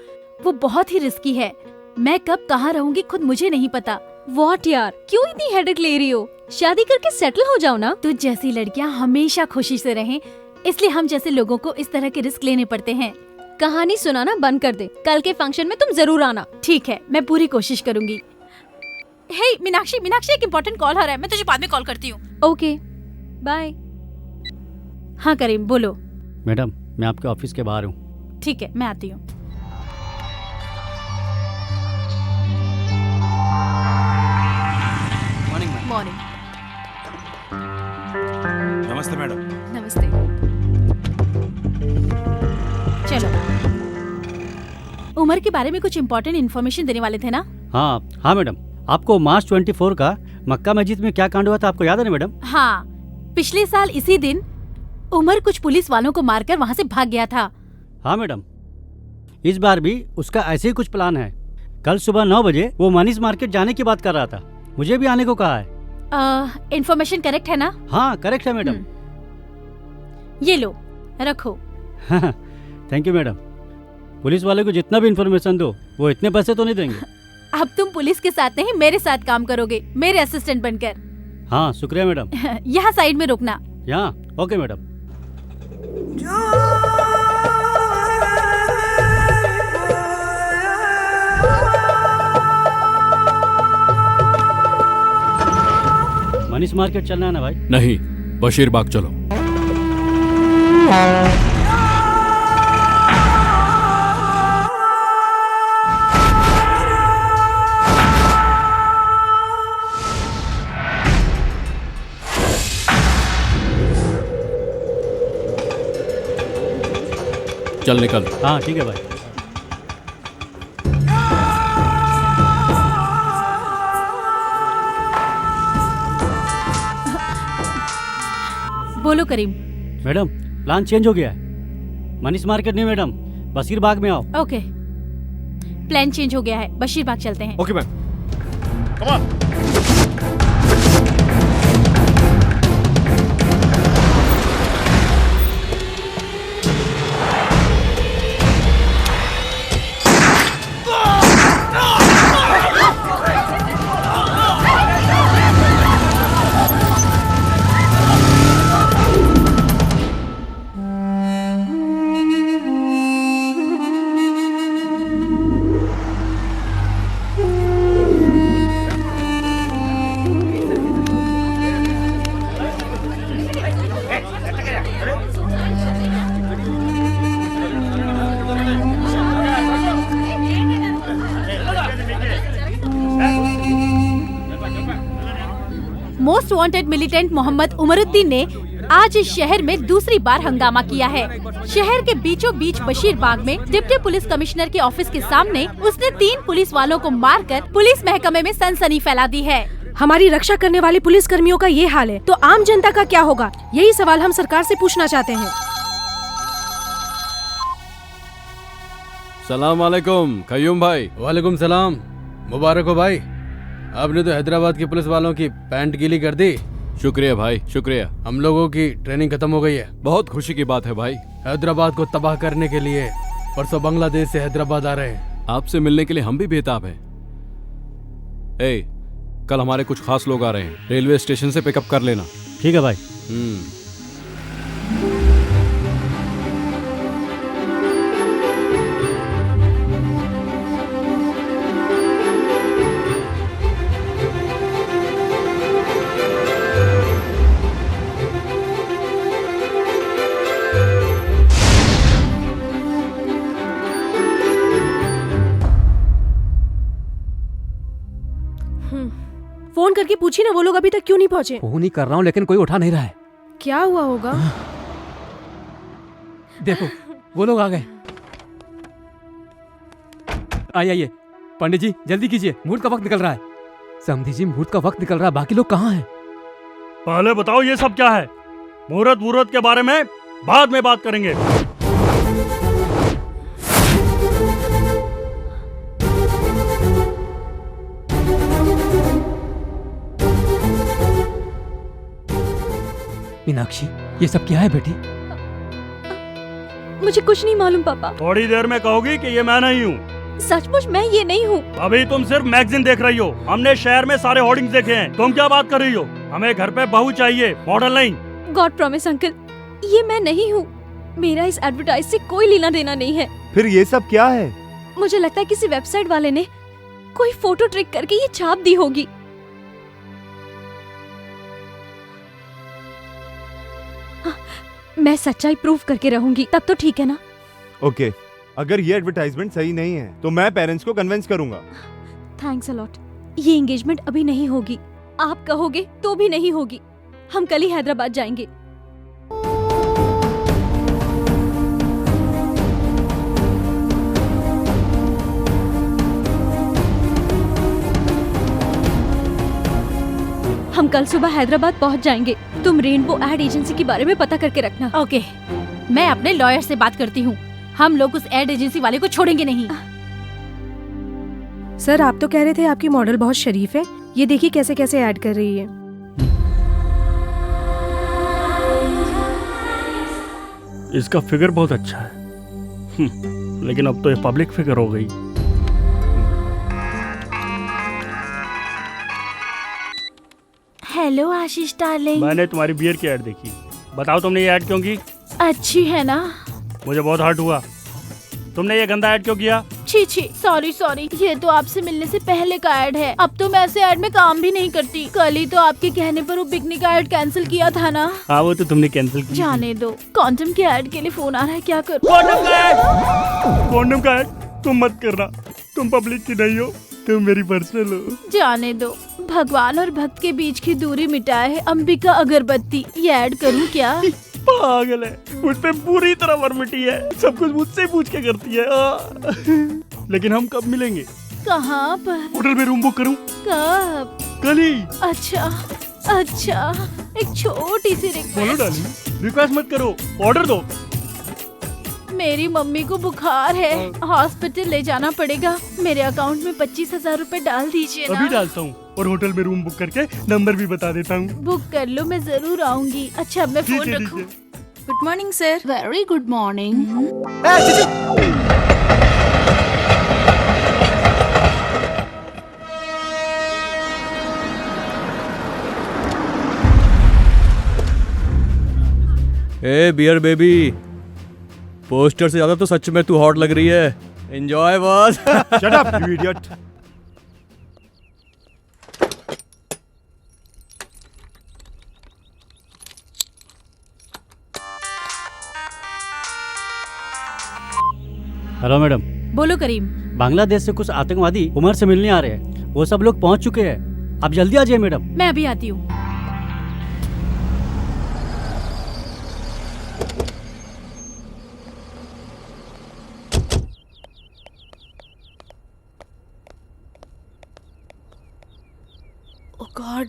वो बहुत ही रिस्की है। मैं कब कहाँ रहूंगी खुद मुझे नहीं पता। व्हाट यार, क्यों इतनी हेडेक ले रही हो? शादी करके सेटल हो जाओ ना। तुझ जैसी लड़कियाँ हमेशा खुशी से रहें, इसलिए हम जैसे लोगों को इस तरह के रिस्क लेने पड़ते हैं। कहानी सुनाना बंद कर दे, कल के फंक्शन में तुम जरूर आना। ठीक है, मैं पूरी कोशिश करूंगी। हे मीनाक्षी, एक इम्पोर्टेंट कॉल आ रहा है, मैं तुझे बाद में कॉल करती हूँ। Okay, bye. हाँ करीम, बोलो। मैडम, मैं आपके ऑफिस के बाहर हूँ। ठीक है, मैं आती हूँ। मॉर्निंग। नमस्ते मैडम। नमस्ते। चलो, उमर के बारे में कुछ इम्पोर्टेंट इन्फॉर्मेशन देने वाले थे ना? हाँ मैडम, आपको मार्च 24 का मक्का मस्जिद में क्या कांड हुआ था आपको याद है ना मैडम? हाँ, पिछले साल इसी दिन उमर कुछ पुलिस वालों को मारकर वहाँ से भाग गया था। हाँ मैडम, इस बार भी उसका ऐसे ही कुछ प्लान है। कल सुबह 9 बजे वो मनीष मार्केट जाने की बात कर रहा था, मुझे भी आने को कहा है। इन्फॉर्मेशन करेक्ट है ना? हाँ करेक्ट है मैडम। ये लो, रखो। Thank you madam. पुलिस वाले को जितना भी इन्फॉर्मेशन दो वो इतने पैसे तो नहीं देंगे। अब तुम पुलिस के साथ नहीं मेरे साथ काम करोगे, मेरे असिस्टेंट बनकर। हाँ शुक्रिया मैडम। यहाँ साइड में रुकना। यहाँ ओके मैडम। मनीष मार्केट चलना है ना भाई? नहीं, बशीर बाग चलो। चल निकल। हाँ ठीक है भाई। बोलो करीम। मैडम, प्लान चेंज हो गया है। मनीष मार्केट नहीं मैडम, बशीर बाग में आओ। ओके, प्लान चेंज हो गया है, बशीर बाग चलते हैं। Okay ma'am, come on. Most wanted militant Mohammad Umaruddin ने आज इस शहर में दूसरी बार हंगामा किया है। शहर के बीचों बीच बशीर बाग में डिप्टी पुलिस कमिश्नर के ऑफिस के सामने उसने 3 पुलिस वालों को मारकर पुलिस महकमे में सनसनी फैला दी है। हमारी रक्षा करने वाले पुलिस कर्मियों का ये हाल है तो आम जनता का क्या होगा? यही सवाल हम सरकार से पूछना चाहते हैं। सलाम वालेकुम कयूम भाई। वालेकुम सलाम। मुबारक हो भाई, आपने तो हैदराबाद की पुलिस वालों की पैंट गीली कर दी। शुक्रिया भाई, शुक्रिया। हम लोगों की ट्रेनिंग खत्म हो गई है। बहुत खुशी की बात है भाई। हैदराबाद को तबाह करने के लिए परसों बांग्लादेश से हैदराबाद आ रहे हैं। आपसे मिलने के लिए हम भी बेताब हैं। कल हमारे कुछ खास लोग आ रहे हैं, रेलवे स्टेशन से पिकअप कर लेना। ठीक है भाई। फोन करके पूछी ना, वो लोग अभी तक क्यों नहीं पहुंचे? फोन ही कर रहा हूँ लेकिन कोई उठा नहीं रहा है। क्या हुआ होगा? देखो वो लोग आ गए। आइए पंडित जी जल्दी कीजिए, मुहूर्त का वक्त निकल रहा है। समधी जी मुहूर्त का वक्त निकल रहा है, बाकी लोग कहाँ हैं? पहले बताओ ये सब क्या है? मुहूर्त के बारे में बाद में बात करेंगे। मीनाक्षी ये सब क्या है बेटी? मुझे कुछ नहीं मालूम पापा। थोड़ी देर में कहोगी कि ये मैं नहीं हूँ। सचमुच मैं ये नहीं हूँ। अभी तुम सिर्फ मैगजीन देख रही हो। हमने शहर में सारे होर्डिंग्स देखे हैं। तुम क्या बात कर रही हो? हमें घर पे बहू चाहिए, मॉडल नहीं। गॉड प्रॉमिस अंकल, ये मैं नहीं हूँ। मेरा इस एडवर्टाइज से कोई लेना देना नहीं है। फिर ये सब क्या है? मुझे लगता है किसी वेबसाइट वाले ने कोई फोटो ट्रिक करके ये छाप दी होगी। मैं सच्चाई प्रूव करके रहूंगी, तब तो ठीक है ना? ओके, अगर ये एडवर्टाइजमेंट सही नहीं है तो मैं पेरेंट्स को कन्विंस करूंगा। Thanks a lot. ये एंगेजमेंट अभी नहीं होगी, आप कहोगे तो भी नहीं होगी। हम कल ही हैदराबाद जाएंगे। हम कल सुबह हैदराबाद पहुंच जाएंगे। तुम रेनबो एड एजेंसी के बारे में पता करके रखना। ओके, मैं अपने लॉयर से बात करती हूँ। हम लोग उस एड एजेंसी वाले को छोड़ेंगे नहीं। सर आप तो कह रहे थे आपकी मॉडल बहुत शरीफ है। ये देखिए कैसे कैसे ऐड कर रही है। इसका फिगर बहुत अच्छा है, लेकिन अब तो ये पब्लिक फिगर हो गई। हेलो आशीष डार्लिंग। मैंने तुम्हारी बियर की ऐड देखी। बताओ तुमने ये ऐड क्यों की? अच्छी है ना? मुझे बहुत हर्ट हुआ। तुमने ये गंदा ऐड क्यों किया? छी छी, सॉरी। ये तो आपसे मिलने से पहले का ऐड है। अब तो मैं ऐसे ऐड में काम भी नहीं करती। कल ही तो आपके कहने पर वो पिकनिक का ऐड कैंसिल किया था ना? हाँ वो तो तुमने कैंसिल किया। जाने दो। कॉन्डम के ऐड के लिए फोन आ रहा है, क्या करूं? कॉन्डम का ऐड तुम मत करना। तुम पब्लिक की नहीं हो, तुम मेरी पर्सनल हो। जाने दो। भगवान और भक्त के बीच की दूरी मिटाए है अंबिका अगरबत्ती। ये ऐड करूं क्या? पागल है, मुझ पे पूरी तरह वर्मिटी है। सब कुछ मुझसे पूछ के करती है। लेकिन हम कब मिलेंगे? कहाँ पर? होटल में रूम बुक करूं? कब? कल ही। अच्छा, एक छोटी सी बोलो डार्लिंग, रिक्वेस्ट मत करो, ऑर्डर दो। मेरी मम्मी को बुखार है, हॉस्पिटल ले जाना पड़ेगा। मेरे अकाउंट में 25,000 रूपए डाल दीजिए ना। अभी डालता हूँ और होटल में रूम बुक करके नंबर भी बता देता हूँ। बुक कर लो, मैं जरूर आऊंगी। अच्छा मैं फोन रखूं? Good morning sir. Very good morning. ए बियर बेबी, पोस्टर से ज्यादा तो सच में तू हॉट लग रही है। Enjoy boss. Shut up you idiot. Hello madam. बोलो करीम। बांग्लादेश से कुछ आतंकवादी उमर से मिलने आ रहे हैं। वो सब लोग पहुंच चुके हैं, आप जल्दी आ जाइए मैडम। मैं अभी आती हूँ। ओह गॉड।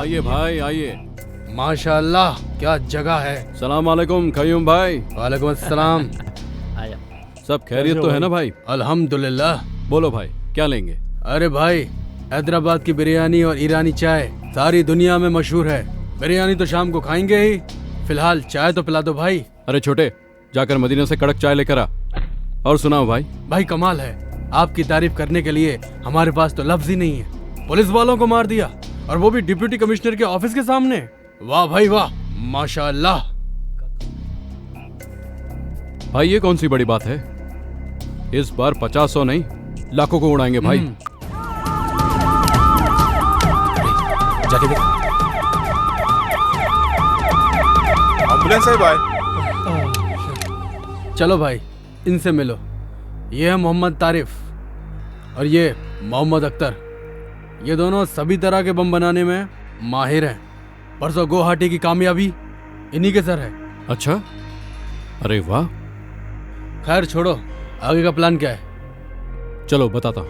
आइए भाई आइए। माशाल्लाह क्या जगह है। सलाम वालेकुम कयूम भाई। वालेकुम अस्सलाम। सब खैरियत तो है ना भाई? अल्हम्दुलिल्लाह। बोलो भाई क्या लेंगे? अरे भाई हैदराबाद की बिरयानी और ईरानी चाय सारी दुनिया में मशहूर है। बिरयानी तो शाम को खाएंगे ही, फिलहाल चाय तो पिला दो भाई। अरे छोटे जाकर मदीना से कड़क चाय लेकर आ। और सुनाओ भाई। भाई कमाल है, आपकी तारीफ करने के लिए हमारे पास तो लफ्ज ही नहीं है। पुलिस वालों को मार दिया और वो भी डिप्टी कमिश्नर के ऑफिस के सामने। वाह भाई वाह, माशाअल्लाह। भाई ये कौन सी बड़ी बात है? इस बार 50-100 नहीं लाखों को उड़ाएंगे भाई। जाके देख। एम्बुलेंस है भाई। चलो भाई इनसे मिलो। ये है मोहम्मद तारिफ और ये मोहम्मद अख्तर। ये दोनों सभी तरह के बम बनाने में माहिर हैं। परसों गुवाहाटी की कामयाबी इन्हीं के सर है। अच्छा, अरे वाह। खैर छोड़ो, आगे का प्लान क्या है? चलो बताता हूं।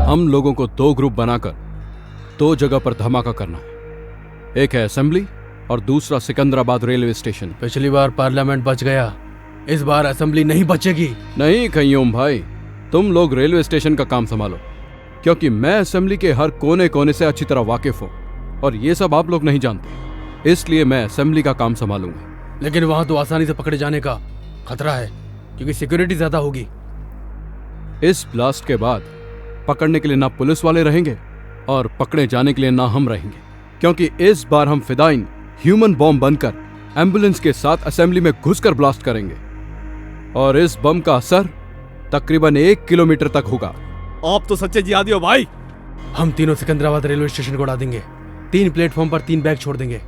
हम लोगों को 2 ग्रुप बनाकर 2 जगह पर धमाका करना है। एक है असेंबली और दूसरा सिकंदराबाद रेलवे स्टेशन। पिछली बार पार्लियामेंट बच गया, इस बार असेंबली नहीं बचेगी। नहीं कयूम भाई, तुम लोग रेलवे स्टेशन का काम संभालो, क्योंकि मैं असेंबली के हर कोने कोने से अच्छी तरह वाकिफ हूँ और ये सब आप लोग नहीं जानते, इसलिए मैं असेंबली का काम संभालूंगा। लेकिन वहां तो आसानी से पकड़े जाने का खतरा है क्योंकि सिक्योरिटी ज्यादा होगी। इस ब्लास्ट के बाद पकड़ने के लिए ना पुलिस वाले रहेंगे और पकड़े जाने के लिए ना हम रहेंगे, क्योंकि इस बार हम फिदाइन ह्यूमन बॉम्ब बनकर एम्बुलेंस के साथ असेंबली में घुसकर ब्लास्ट करेंगे और इस बम का असर तकरीबन 1 किलोमीटर तक होगा। आप तो सच्चे जिहादी हो भाई। हम तीनों सिकंदराबाद रेलवे स्टेशन को उड़ा देंगे। 3 प्लेटफॉर्म पर 3 बैग छोड़ देंगे।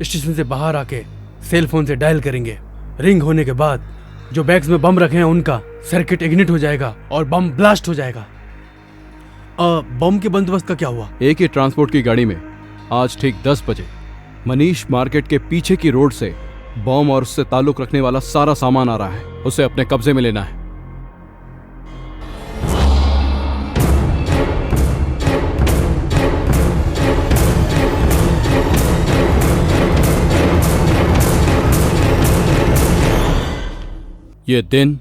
स्टेशन से बाहर आके सेल फोन से डायल करेंगे। रिंग होने के बाद जो बैग्स में बम रखे हैं उनका सर्किट इग्निट हो जाएगा और बम ब्लास्ट हो जाएगा। बम के बंदोबस्त का क्या हुआ? एक ही ट्रांसपोर्ट की गाड़ी में आज ठीक 10 बजे मनीष मार्केट के पीछे की रोड से बम और उससे ताल्लुक रखने वाला सारा सामान आ रहा है, उसे अपने कब्जे में लेना है। ये दिन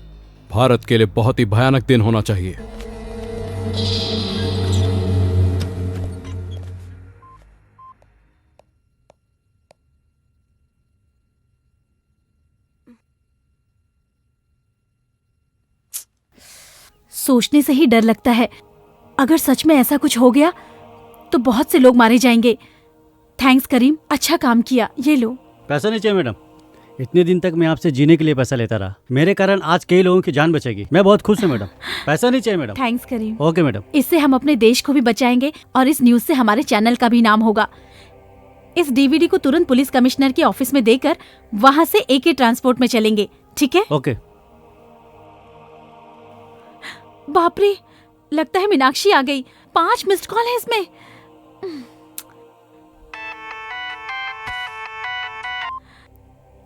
भारत के लिए बहुत ही भयानक दिन होना चाहिए। सोचने से ही डर लगता है, अगर सच में ऐसा कुछ हो गया तो बहुत से लोग मारे जाएंगे। थैंक्स करीम, अच्छा काम किया। ये लो। पैसा नहीं चाहिए मैडम, इतने दिन तक मैं आपसे जीने के लिए पैसा लेता रहा, मेरे कारण आज कई लोगों की जान बचेगी। मैं बहुत खुश हूँ मैडम। पैसा नहीं चाहिए madam. Thanks Karim. Okay madam. इससे हम अपने देश को भी बचाएंगे और इस न्यूज से हमारे चैनल का भी नाम होगा। इस डीवीडी को तुरंत पुलिस कमिश्नर के ऑफिस में देकर वहाँ से AK ट्रांसपोर्ट में चलेंगे, ठीक है? ओके। बाप रे, लगता है मीनाक्षी आ गई। 5 मिस्ड कॉल है इसमें।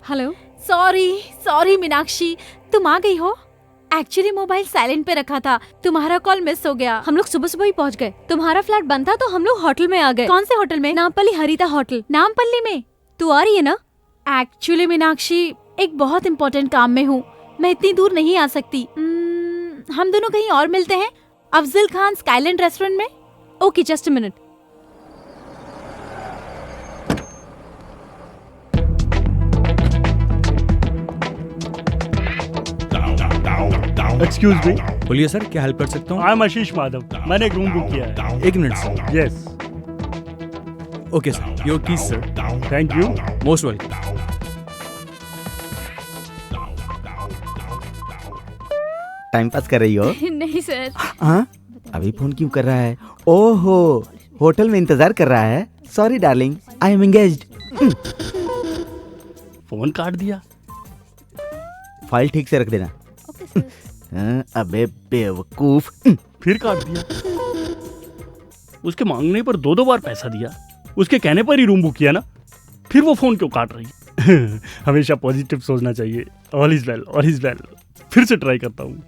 हेलो। सॉरी मीनाक्षी, तुम आ गई हो? एक्चुअली मोबाइल साइलेंट पे रखा था, तुम्हारा कॉल मिस हो गया। हम लोग सुबह सुबह ही पहुंच गए। तुम्हारा फ्लैट बंद था तो हम लोग होटल में आ गए। कौन से होटल में? नामपल्ली हरिता होटल। नामपल्ली में? तू आ रही है ना? एक्चुअली मीनाक्षी, एक बहुत इम्पोर्टेंट काम में हूँ, मैं इतनी दूर नहीं आ सकती। हम दोनों कहीं और मिलते हैं, अफजल खान स्काईलैंड रेस्टोरेंट में। Okay, just a minute. Excuse me. बोलिए सर, क्या हेल्प कर सकता हूँ? आई एम आशीष माधव, मैंने एक रूम बुक किया है। 1 minute sir. Yes. Okay sir, your keys sir. Thank you. Most welcome. Time pass कर रही हो? नहीं सर। हाँ, अभी फोन क्यों कर रहा है? ओहो, होटल में इंतजार कर रहा है। Sorry darling, I am engaged. Phone काट दिया। फाइल ठीक से रख देना। अबे बेवकूफ। फिर काट दिया। उसके मांगने पर 2-2 बार पैसा दिया। उसके कहने पर ही रूम बुक किया ना, फिर वो फोन क्यों काट रही? हमेशा पॉजिटिव सोचना चाहिए। All is well, all is well. फिर से ट्राई करता हूँ।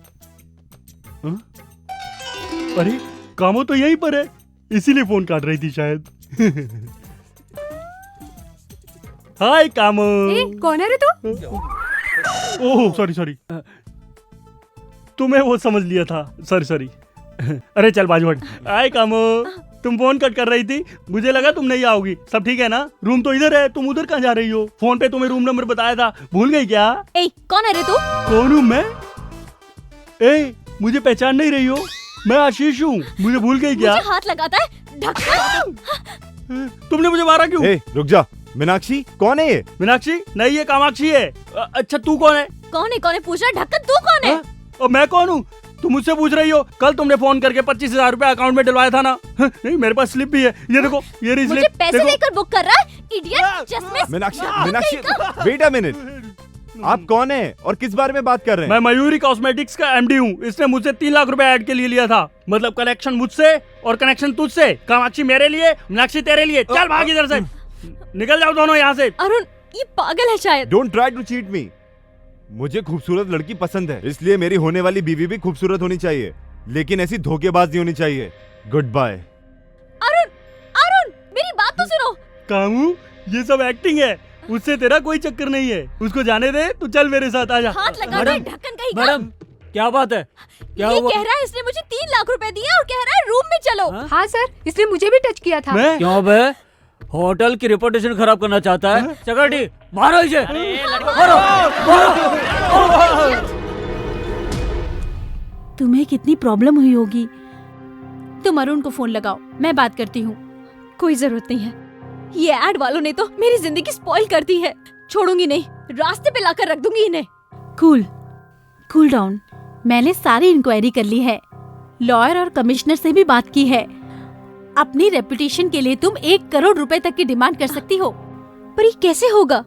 अरे कामो तो यहीं पर है, इसीलिए फोन काट रही थी शायद। हाय कामो। कौन है रे तू? ओह सॉरी, तुम्हें वो समझ लिया था, सॉरी। अरे चल बाजू हट। हाय कामो, तुम फोन कट कर रही थी, मुझे लगा तुम नहीं आओगी। सब ठीक है ना? रूम तो इधर है, तुम उधर कहाँ जा रही हो? फोन पे तुम्हें रूम नंबर बताया था, भूल गई क्या? ए, कौन है रे तू? कौन हूँ मैं? मुझे पहचान नहीं रही हो? मैं आशीष हूँ, मुझे भूल गई क्या? मुझे हाथ लगाता है, ढक्कन। तुमने मुझे मारा क्यों? रुक जा। मीनाक्षी कौन है ये? मीनाक्षी नहीं, ये कामाक्षी है। अच्छा तू कौन है? कौन है पूछ रहा? ढक्कन तू कौन है? और मैं कौन हूँ? तुम मुझसे पूछ रही हो? कल तुमने फोन करके 25,000 रुपए अकाउंट में डलवाया था ना? नहीं, मेरे पास स्लिप भी है, ये देखो, ये रही मुझे स्लिप। पैसे देकर बुक कर रहा है, इडियट। चश्मे। मीनाक्षी वेट अ मिनट, आप कौन है और किस बारे में बात कर रहे हैं? मैं मयूरी कॉस्मेटिक्स का एमडी हूँ। इसने मुझसे 3 लाख रुपए ऐड के लिए लिया था, मतलब कनेक्शन मुझसे और कनेक्शन तुझसे। कामाक्षी मेरे लिए, मीनाक्षी तेरे लिए। चल भाग इधर से, निकल जाओ दोनों यहाँ से। अरुण ये पागल है शायद। Don't try to cheat me. मुझे खूबसूरत लड़की पसंद है, इसलिए मेरी होने वाली बीवी भी खूबसूरत होनी चाहिए, लेकिन ऐसी धोखेबाज नहीं होनी चाहिए। Good bye. अरुण मेरी बात तो सुनो। कामू, ये सब एक्टिंग है, उससे तेरा कोई चक्कर नहीं है। उसको जाने दे, तू चल मेरे साथ आजा। हाथ लगा दे, ढक्कन कहीं का। मैडम क्या बात है? क्या ये हुआ? कह रहा है इसने मुझे 3 लाख रुपए दिए और कह रहा है रूम में चलो। हाँ सर, इसने मुझे भी टच किया था। क्यों बे? होटल की रेपुटेशन खराब करना चाहता है? चक्रटी मारो इसे। तुम्हें कितनी प्रॉब्लम हुई होगी। तुम अरुण को फोन लगाओ, मैं बात करती हूँ। कोई जरूरत नहीं है, ये एड वालों ने तो मेरी जिंदगी स्पॉइल कर दी है। छोड़ूंगी नहीं, रास्ते पे लाकर रख दूंगी इन्हें। Cool down. मैंने सारी इंक्वायरी कर ली है, लॉयर और कमिश्नर से भी बात की है। अपनी रेपुटेशन के लिए तुम 1 करोड़ रुपए तक की डिमांड कर सकती हो। पर ये कैसे होगा?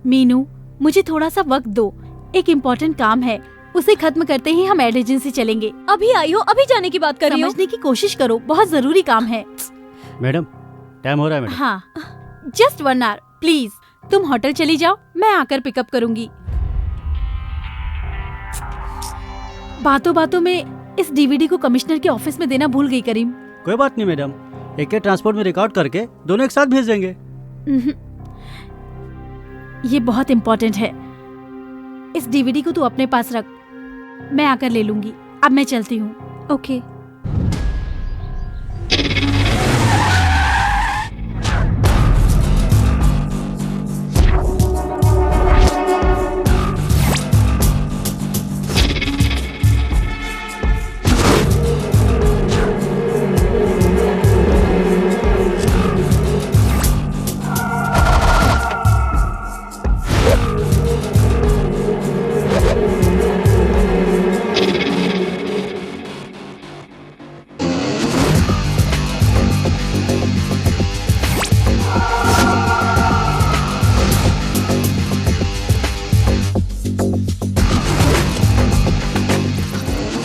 मीनू, मुझे थोड़ा सा वक्त दो, एक इम्पोर्टेंट काम है, उसे खत्म करते ही हम एड एजेंसी चलेंगे। अभी आई हो, अभी जाने की बात कर रही हो? समझने की कोशिश करो, बहुत जरूरी काम है। मैडम टाइम हो रहा है मैडम। हाँ, जस्ट 1 आवर प्लीज। तुम होटल चली जाओ, मैं आकर पिकअप करूंगी। बातों बातों में इस डीवीडी को कमिश्नर के ऑफिस में देना भूल गई करीम। कोई बात नहीं मैडम, एक ट्रांसपोर्ट में रिकॉर्ड करके दोनों एक साथ भेज देंगे। ये बहुत इम्पोर्टेंट है, इस डीवीडी को तू अपने पास रख, मैं आकर ले लूंगी। अब मैं चलती हूँ। ओके।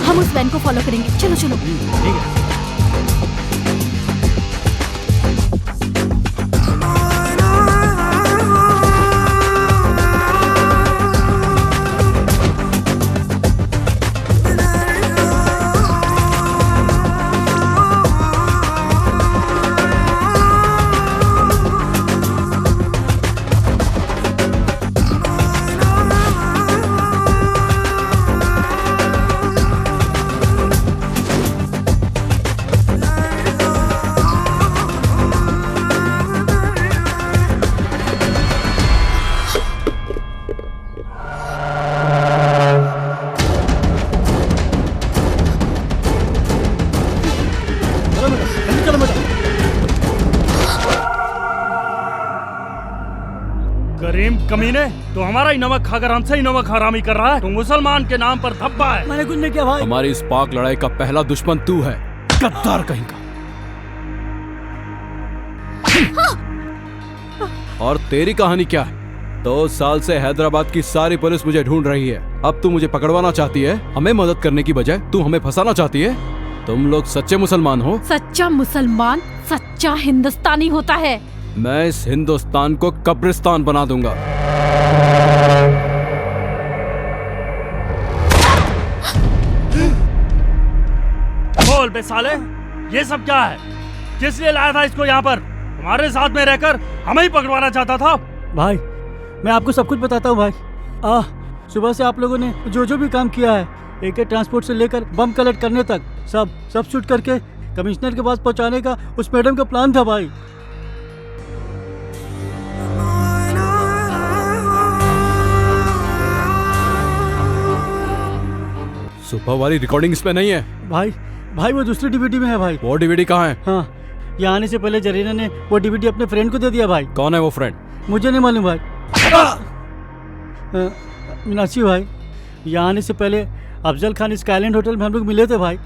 हम उस वैन को फॉलो करेंगे। चलो चलो। ठीक है। करीम कमीने, तो हमारा ही नमक खाकर हमसे ही नमक हरामी कर रहा है। तो मुसलमान के नाम पर धब्बा है। मैंने कुछ नहीं किया भाई। हमारी इस पाक लड़ाई का पहला दुश्मन तू है, गद्दार कहीं का। और तेरी कहानी क्या है? 2 साल से हैदराबाद की सारी पुलिस मुझे ढूंढ रही है। अब तू मुझे पकड़वाना चाहती है? हमें मदद करने की बजाय तू हमें फंसाना चाहती है? तुम लोग सच्चे मुसलमान हो? सच्चा मुसलमान? सच्चा सच्चा हिंदुस्तानी होता है। मैं इस हिंदुस्तान को कब्रिस्तान बना दूंगा। बोल बे साले, ये सब क्या है? किस लिए लाया था इसको यहाँ पर? हमारे साथ में रहकर हमें ही पकड़वाना चाहता था। भाई मैं आपको सब कुछ बताता हूँ भाई। सुबह से आप लोगों ने जो जो भी काम किया है, AK ट्रांसपोर्ट से लेकर बम कलेक्ट करने तक, सब शूट करके कमिश्नर के पास पहुँचाने का उस मैडम का प्लान था भाई। सुबह वाली रिकॉर्डिंग इसमें नहीं है भाई वो दूसरी DVD में है भाई। वो DVD कहाँ है? हाँ, यहाँ आने से पहले जरीना ने वो DVD अपने फ्रेंड को दे दिया भाई। कौन है वो फ्रेंड? मुझे नहीं मालूम भाई। मीनाक्षी भाई, यहाँ आने से पहले अफजल खान स्काईलैंड होटल में हम लोग मिले थे भाई।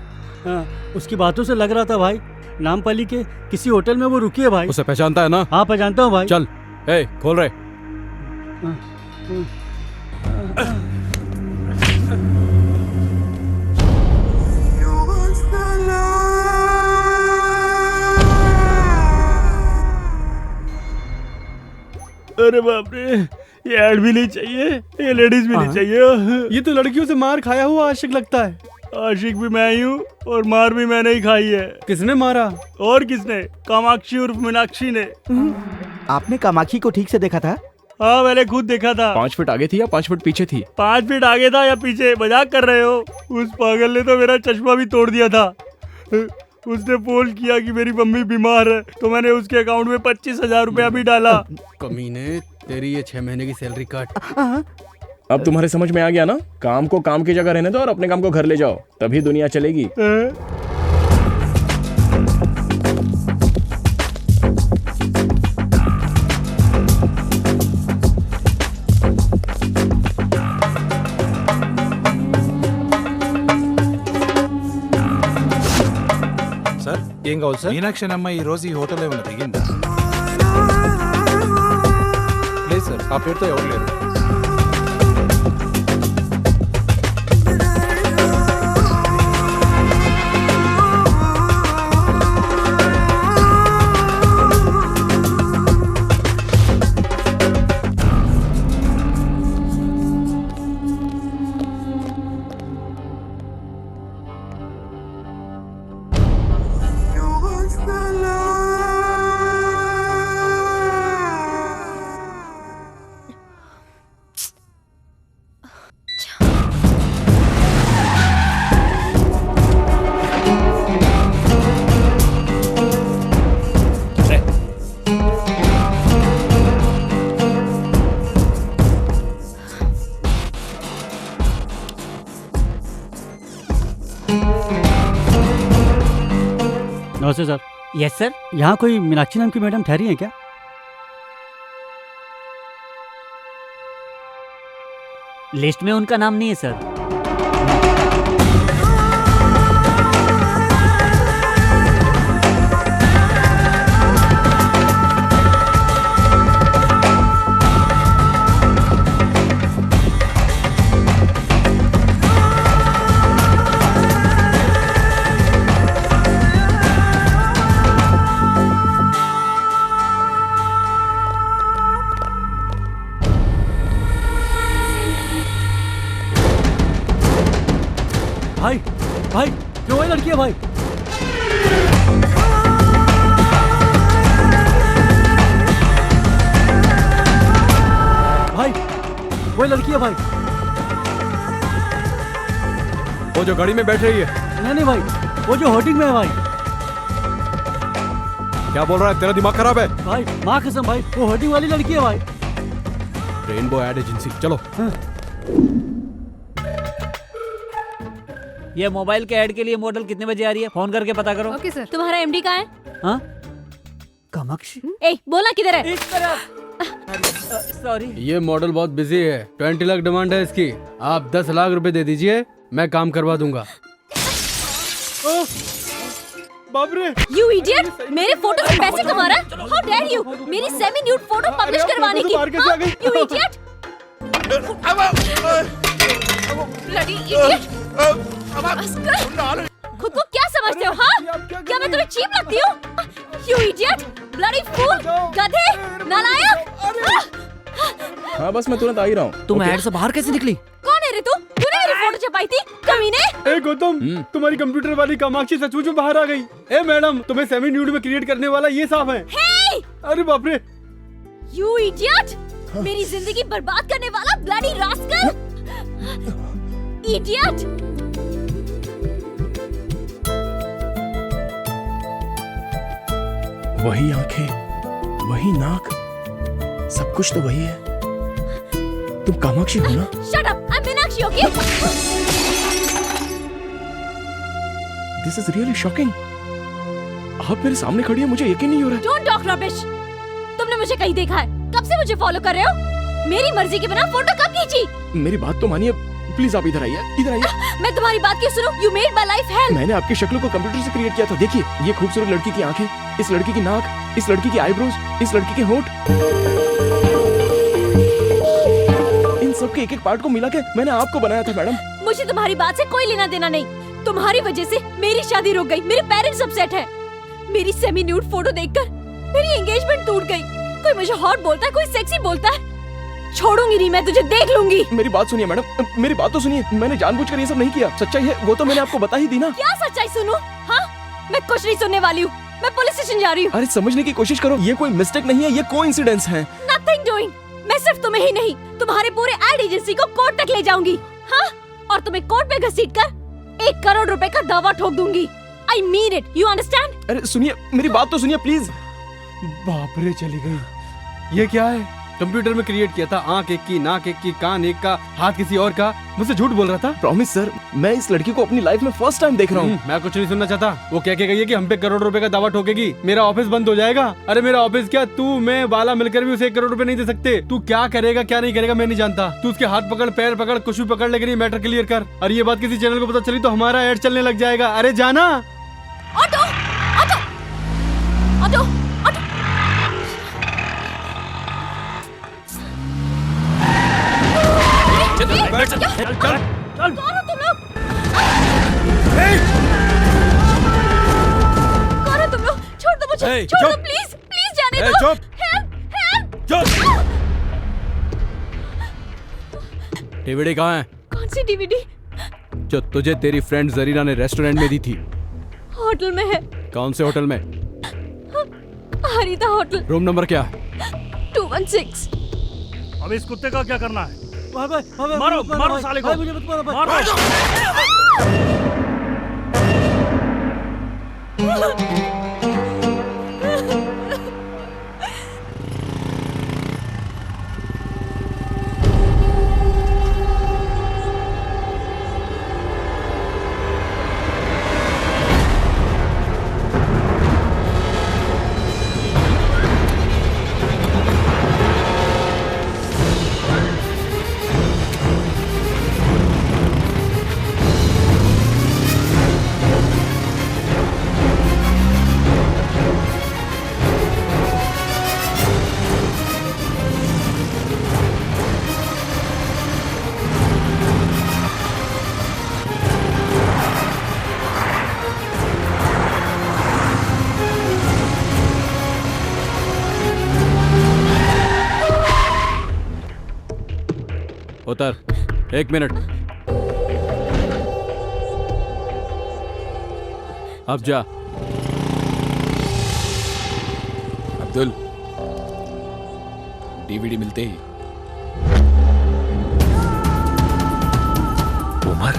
उसकी बातों से लग रहा था भाई नामपल्ली के किसी होटल में वो रुकी है भाई। उसे पहचानता है ना? हाँ पहचानता हूँ भाई। चल खोल रहे। अरे बाप रे, ये ऐड भी नहीं चाहिए, ये लेडीज भी नहीं चाहिए। ये तो लड़कियों से मार खाया हुआ आशिक लगता है। आशिक भी मैं ही हूँ और मार भी मैंने ही खाई है। किसने मारा? और किसने? कामाक्षी उर्फ मीनाक्षी ने। आपने कामाक्षी को ठीक से देखा था? हाँ मैंने खुद देखा था। 5 फीट आगे थी या 5 फीट पीछे थी? 5 फीट आगे था या पीछे? मजाक कर रहे हो? उस पागल ने तो मेरा चश्मा भी तोड़ दिया था। उसने फोन किया कि मेरी मम्मी बीमार है, तो मैंने उसके अकाउंट में 25,000 रुपया भी डाला। कमीने, तेरी ये 6 महीने की सैलरी काट। अब तुम्हारे समझ में आ गया ना? काम को काम की जगह रहने दो और अपने काम को घर ले जाओ, तभी दुनिया चलेगी। ఏం కావాలి సార్? మీనాక్షి అమ్మ ఈ రోజు ఈ హోటల్ ఏమైనా దిగిందా? లేదు సార్, ఆ పేరుతో ఎవరు లేరు. नमस्ते सर। Yes sir. यहाँ कोई मीनाक्षी नाम की मैडम ठहरी है क्या? लिस्ट में उनका नाम नहीं है सर। भाई क्यों है लड़की है भाई? भाई वो लड़की है भाई। वो जो गाड़ी में बैठ रही है? नहीं भाई, वो जो होर्डिंग में है भाई। क्या बोल रहा है? तेरा दिमाग खराब है भाई? माँ कसम भाई, वो होर्डिंग वाली लड़की है भाई। रेनबो एड एजेंसी, चलो। ये मोबाइल के ऐड के लिए मॉडल कितने बजे आ रही है? फोन करके पता करो। Okay sir. तुम्हारा MD कहाँ है? हाँ? कामाक्षी? ए, बोला किधर है? इस तरफ। सॉरी। ये मॉडल बहुत बिजी है, 20 लाख डिमांड है इसकी। आप 10 लाख रुपए दे दीजिए, मैं काम करवा दूंगा। बाप रे! You idiot! मेरे फोटो से पैसे कमा रहा है? How dare you! मेरी सेमी न्यूड फोटो पब्लिश करवाने की? You idiot! Bloody idiot! खुद को क्या समझते हो? हाँ? क्या मैं तुम्हें चीप लगती हूँ? You idiot! Bloody fool! गधे! नालायक! हाँ बस मैं तुरंत आ ही रहा हूँ। तुम ऐड से बाहर कैसे निकली? कौन है रे तू? तूने मेरी फोटो छपाई थी? कमीने! ए गौतम, तुम्हारी कंप्यूटर वाली कामाक्षी सचमुच में बाहर आ गई। ए मैडम, तुम्हें सेमी न्यूड में क्रिएट करने वाला ये साफ है। Hey! अरे बाप रे! You idiot! मेरी जिंदगी बर्बाद करने वाला bloody rascal! Idiot! वही आंखें, वही नाक, सब कुछ तो वही है। तुम कामाक्षी हो ना? Shut up! I'm Meenakshi, okay? This is really shocking. आप मेरे सामने खड़ी है, मुझे यकीन नहीं हो रहा है। Don't talk rubbish! तुमने मुझे कहीं देखा है? कब से मुझे फॉलो कर रहे हो? मेरी मर्जी के बिना फोटो कब खींची? मेरी बात तो मानिए, प्लीज आप इधर आइए, इधर आइए। मैं तुम्हारी बात क्यों सुनूं? You made my life hell! मैंने आपकी शक्ल को कंप्यूटर से क्रिएट किया था। देखिए, ये खूबसूरत लड़की की आंखें, इस लड़की की नाक, इस लड़की की आईब्रोज, इस लड़की के होंठ, इन सब के एक-एक पार्ट को मिला के मैंने आपको बनाया था मैडम। मुझे तुम्हारी बात से कोई लेना देना नहीं। तुम्हारी वजह से मेरी शादी रुक गई, मेरे पेरेंट्स अपसेट हैं। मेरी सेमी न्यूड फोटो देखकर मेरी एंगेजमेंट टूट गई। कोई मुझे हॉट बोलता है, कोई सेक्सी बोलता है। छोड़ूंगी नहीं, मैं तुझे देख लूंगी। मेरी बात सुनिए मैडम, मेरी बात तो सुनिए। मैंने जानबूझकर ये सब नहीं किया। सच्चाई है वो तो मैंने आपको बता ही दी ना। क्या सच्चाई सुनूं? हाँ, मैं कुछ नहीं सुनने वाली हूँ। मैं पुलिस स्टेशन जा रही हूँ। अरे समझने की कोशिश करो, ये कोई मिस्टेक नहीं है, ये कोइंसिडेंस है। Nothing doing. मैं सिर्फ तुम्हें ही नहीं, तुम्हारे पूरे एड एजेंसी को कोर्ट तक ले जाऊंगी। हाँ, और तुम्हें कोर्ट में घसीटकर 1 करोड़ रुपए का दावा ठोक दूंगी। I mean it. You understand? अरे सुनिए, मेरी बात तो सुनिए प्लीज। बाप रे, चली गई। ये क्या है? कंप्यूटर में क्रिएट किया था, आंख एक की, नाक एक की, कान एक का, हाथ किसी और का। मुझसे झूठ बोल रहा था। प्रॉमिस सर, मैं इस लड़की को अपनी लाइफ में फर्स्ट टाइम देख रहा हूँ। मैं कुछ नहीं सुनना चाहता। वो कह के गई है कि हम पे 1 करोड़ रुपए का दावा ठोकेगी, मेरा ऑफिस बंद हो जाएगा। अरे मेरा ऑफिस क्या, तू मैं बाला मिलकर भी उसे 1 करोड़ रुपए नहीं दे सकते। तू क्या करेगा क्या नहीं करेगा मैं नहीं जानता। तू उसके हाथ पकड़, पैर पकड़, कुछ भी पकड़, लेकिन ये मैटर क्लियर कर। और ये बात किसी चैनल को पता चली तो हमारा एड चलने लग जाएगा। अरे जाना। Auto, auto, auto, auto. चल, कौन हो तुम लोग? कौन हो तुम लोग? छोड़ दो मुझे, छोड़ दो प्लीज, प्लीज जाने दो। Help, help. डीवीडी कहाँ है? कौन सी डीवीडी? जो तुझे तेरी फ्रेंड जरीना ने रेस्टोरेंट में दी थी। होटल में है। कौन से होटल में? हरिता होटल। रूम नंबर क्या है? 216। अब इस कुत्ते का क्या करना है? मारो मारो साले को, मुझे मत मारो, मारो। उतर, 1 मिनट। अब जा। अब्दुल, डीवीडी मिलते ही Umar.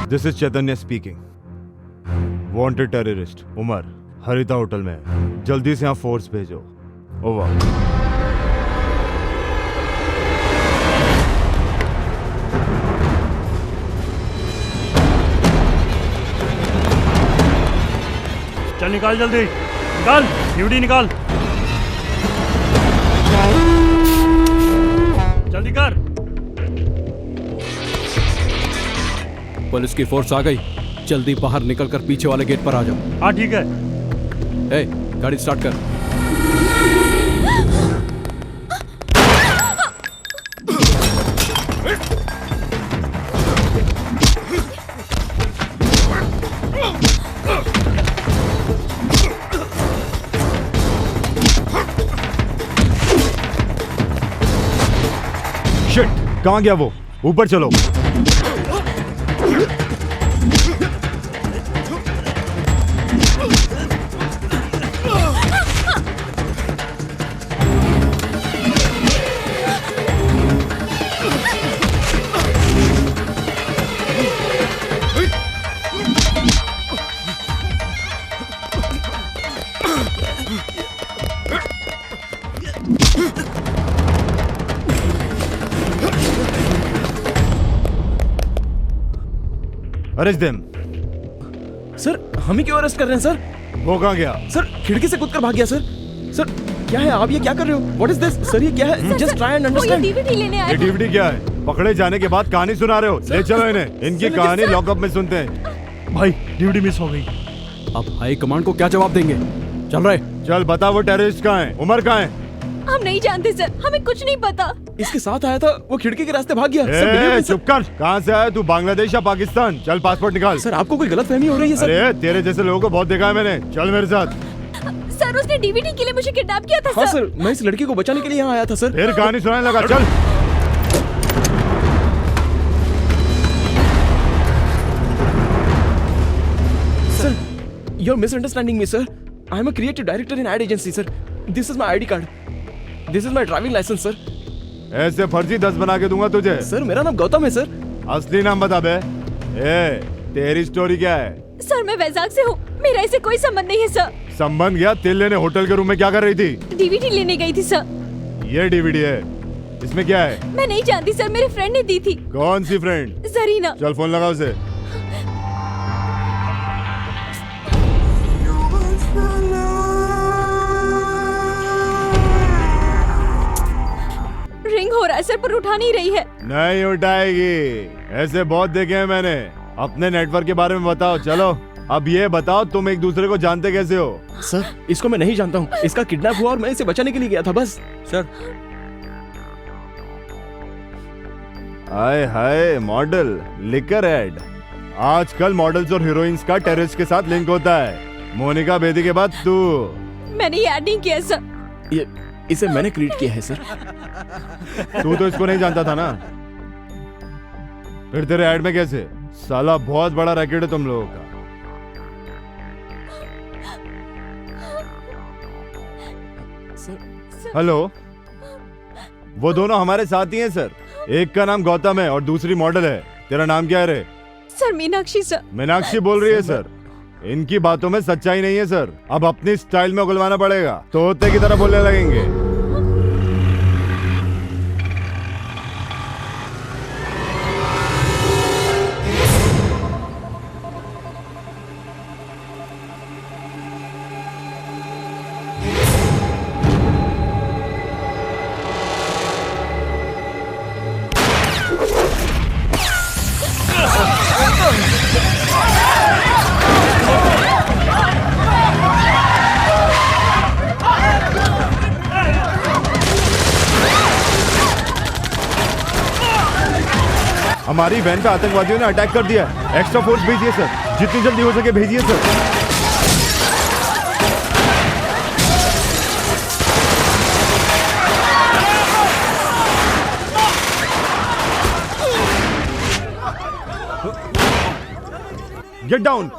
This is Chaitanya speaking. Wanted terrorist Umar Harita hotel में है। जल्दी से यहाँ फोर्स भेजो। ओवर। चल निकाल, जल्दी निकाल, डीवीडी निकाल, जल्दी कर। पुलिस की फोर्स आ गई। जल्दी बाहर निकलकर पीछे वाले गेट पर आ जाओ। हाँ ठीक है। ए, गाड़ी स्टार्ट कर। शिट, कहाँ गया वो? ऊपर चलो। Arrest them. सर हम ही क्यों अरेस्ट कर रहे हैं सर? वो कहाँ गया? सर खिड़की से कूदकर भाग गया सर। सर क्या है, आप ये क्या कर रहे हो? What is this? सर ये क्या है? Just try and understand. DVD लेने आया ये डीवीडी क्या है? पकड़े जाने के बाद कहानी सुना रहे हो? ले चलो इन्हें, इनकी कहानी लॉकअप में सुनते हैं। भाई डीवीडी मिस हो गई। अब हाई कमांड को क्या जवाब देंगे? चल रहे। चल बता, वो टेररिस्ट कहाँ है? उमर कहाँ है? हम नहीं जानते सर, हमें कुछ नहीं पता। इसके साथ आया था, वो खिड़की के रास्ते भाग गया। चुप कर। कहाँ से आया तू? बांग्लादेश या पाकिस्तान? चल पासपोर्ट निकाल। सर आपको कोई गलतफहमी हो रही है सर। अरे तेरे जैसे लोगों को बहुत देखा है मैंने। चल मेरे साथ। सर उसने डीवीडी के लिए मुझे किडनैप किया था। हाँ सर, मैं इस लड़की को बचाने के लिए यहाँ आया था सर। फिर कहानी सुनाने लगा। चल। Sir you're misunderstanding me sir. I am a creative director in ad agency sir. This is my ID card. This is my driving license sir. ऐसे फर्जी 10 बना के दूंगा तुझे। सर मेरा नाम गौतम है सर। असली नाम बता बे। तेरी स्टोरी क्या है? सर मैं वैजाग से हूँ, मेरा इससे कोई संबंध नहीं है सर। संबंध गया? तिल लेने होटल के रूम में क्या कर रही थी? डीवीडी लेने गई थी सर। ये डीवीडी है, इसमें क्या है? मैं नहीं जानती सर, मेरे फ्रेंड ने दी थी। कौन सी फ्रेंड? जरीना। चल फोन लगा उसे। रिंग हो रहा है सर, पर उठा नहीं रही है। नहीं उठाएगी, ऐसे बहुत देखे हैं मैंने। अपने नेटवर्क के बारे में बताओ। चलो अब ये बताओ, तुम एक दूसरे को जानते कैसे हो? सर इसको मैं नहीं जानता हूँ, इसका किडनैप हुआ और मैं इसे बचाने के लिए गया था बस। सर हाय हाय, मॉडल लिकर एड। आजकल मॉडल्स और हीरोइंस का टेररिस्ट के साथ लिंक होता है। मोनिका बेदी के बाद तू। मैंने ये ऐड नहीं किया सर। ये इसे मैंने क्रिएट किया है सर। तू तो इसको नहीं जानता था ना, फिर तेरे ऐड में कैसे? साला बहुत बड़ा रैकेट है तुम लोगों का। हेलो, वो दोनों हमारे साथ ही हैं सर। एक का नाम गौतम है और दूसरी मॉडल है। तेरा नाम क्या है रे? Sir Meenakshi sir. मीनाक्षी बोल रही है सर। इनकी बातों में सच्चाई नहीं है सर। अब अपनी स्टाइल में उगलवाना पड़ेगा, तोते की तरह बोलने लगेंगे। हमारी वैन पे आतंकवादियों ने अटैक कर दिया है। एक्स्ट्रा फोर्स भेजिए सर, जितनी जल्दी हो सके भेजिए सर। Get down.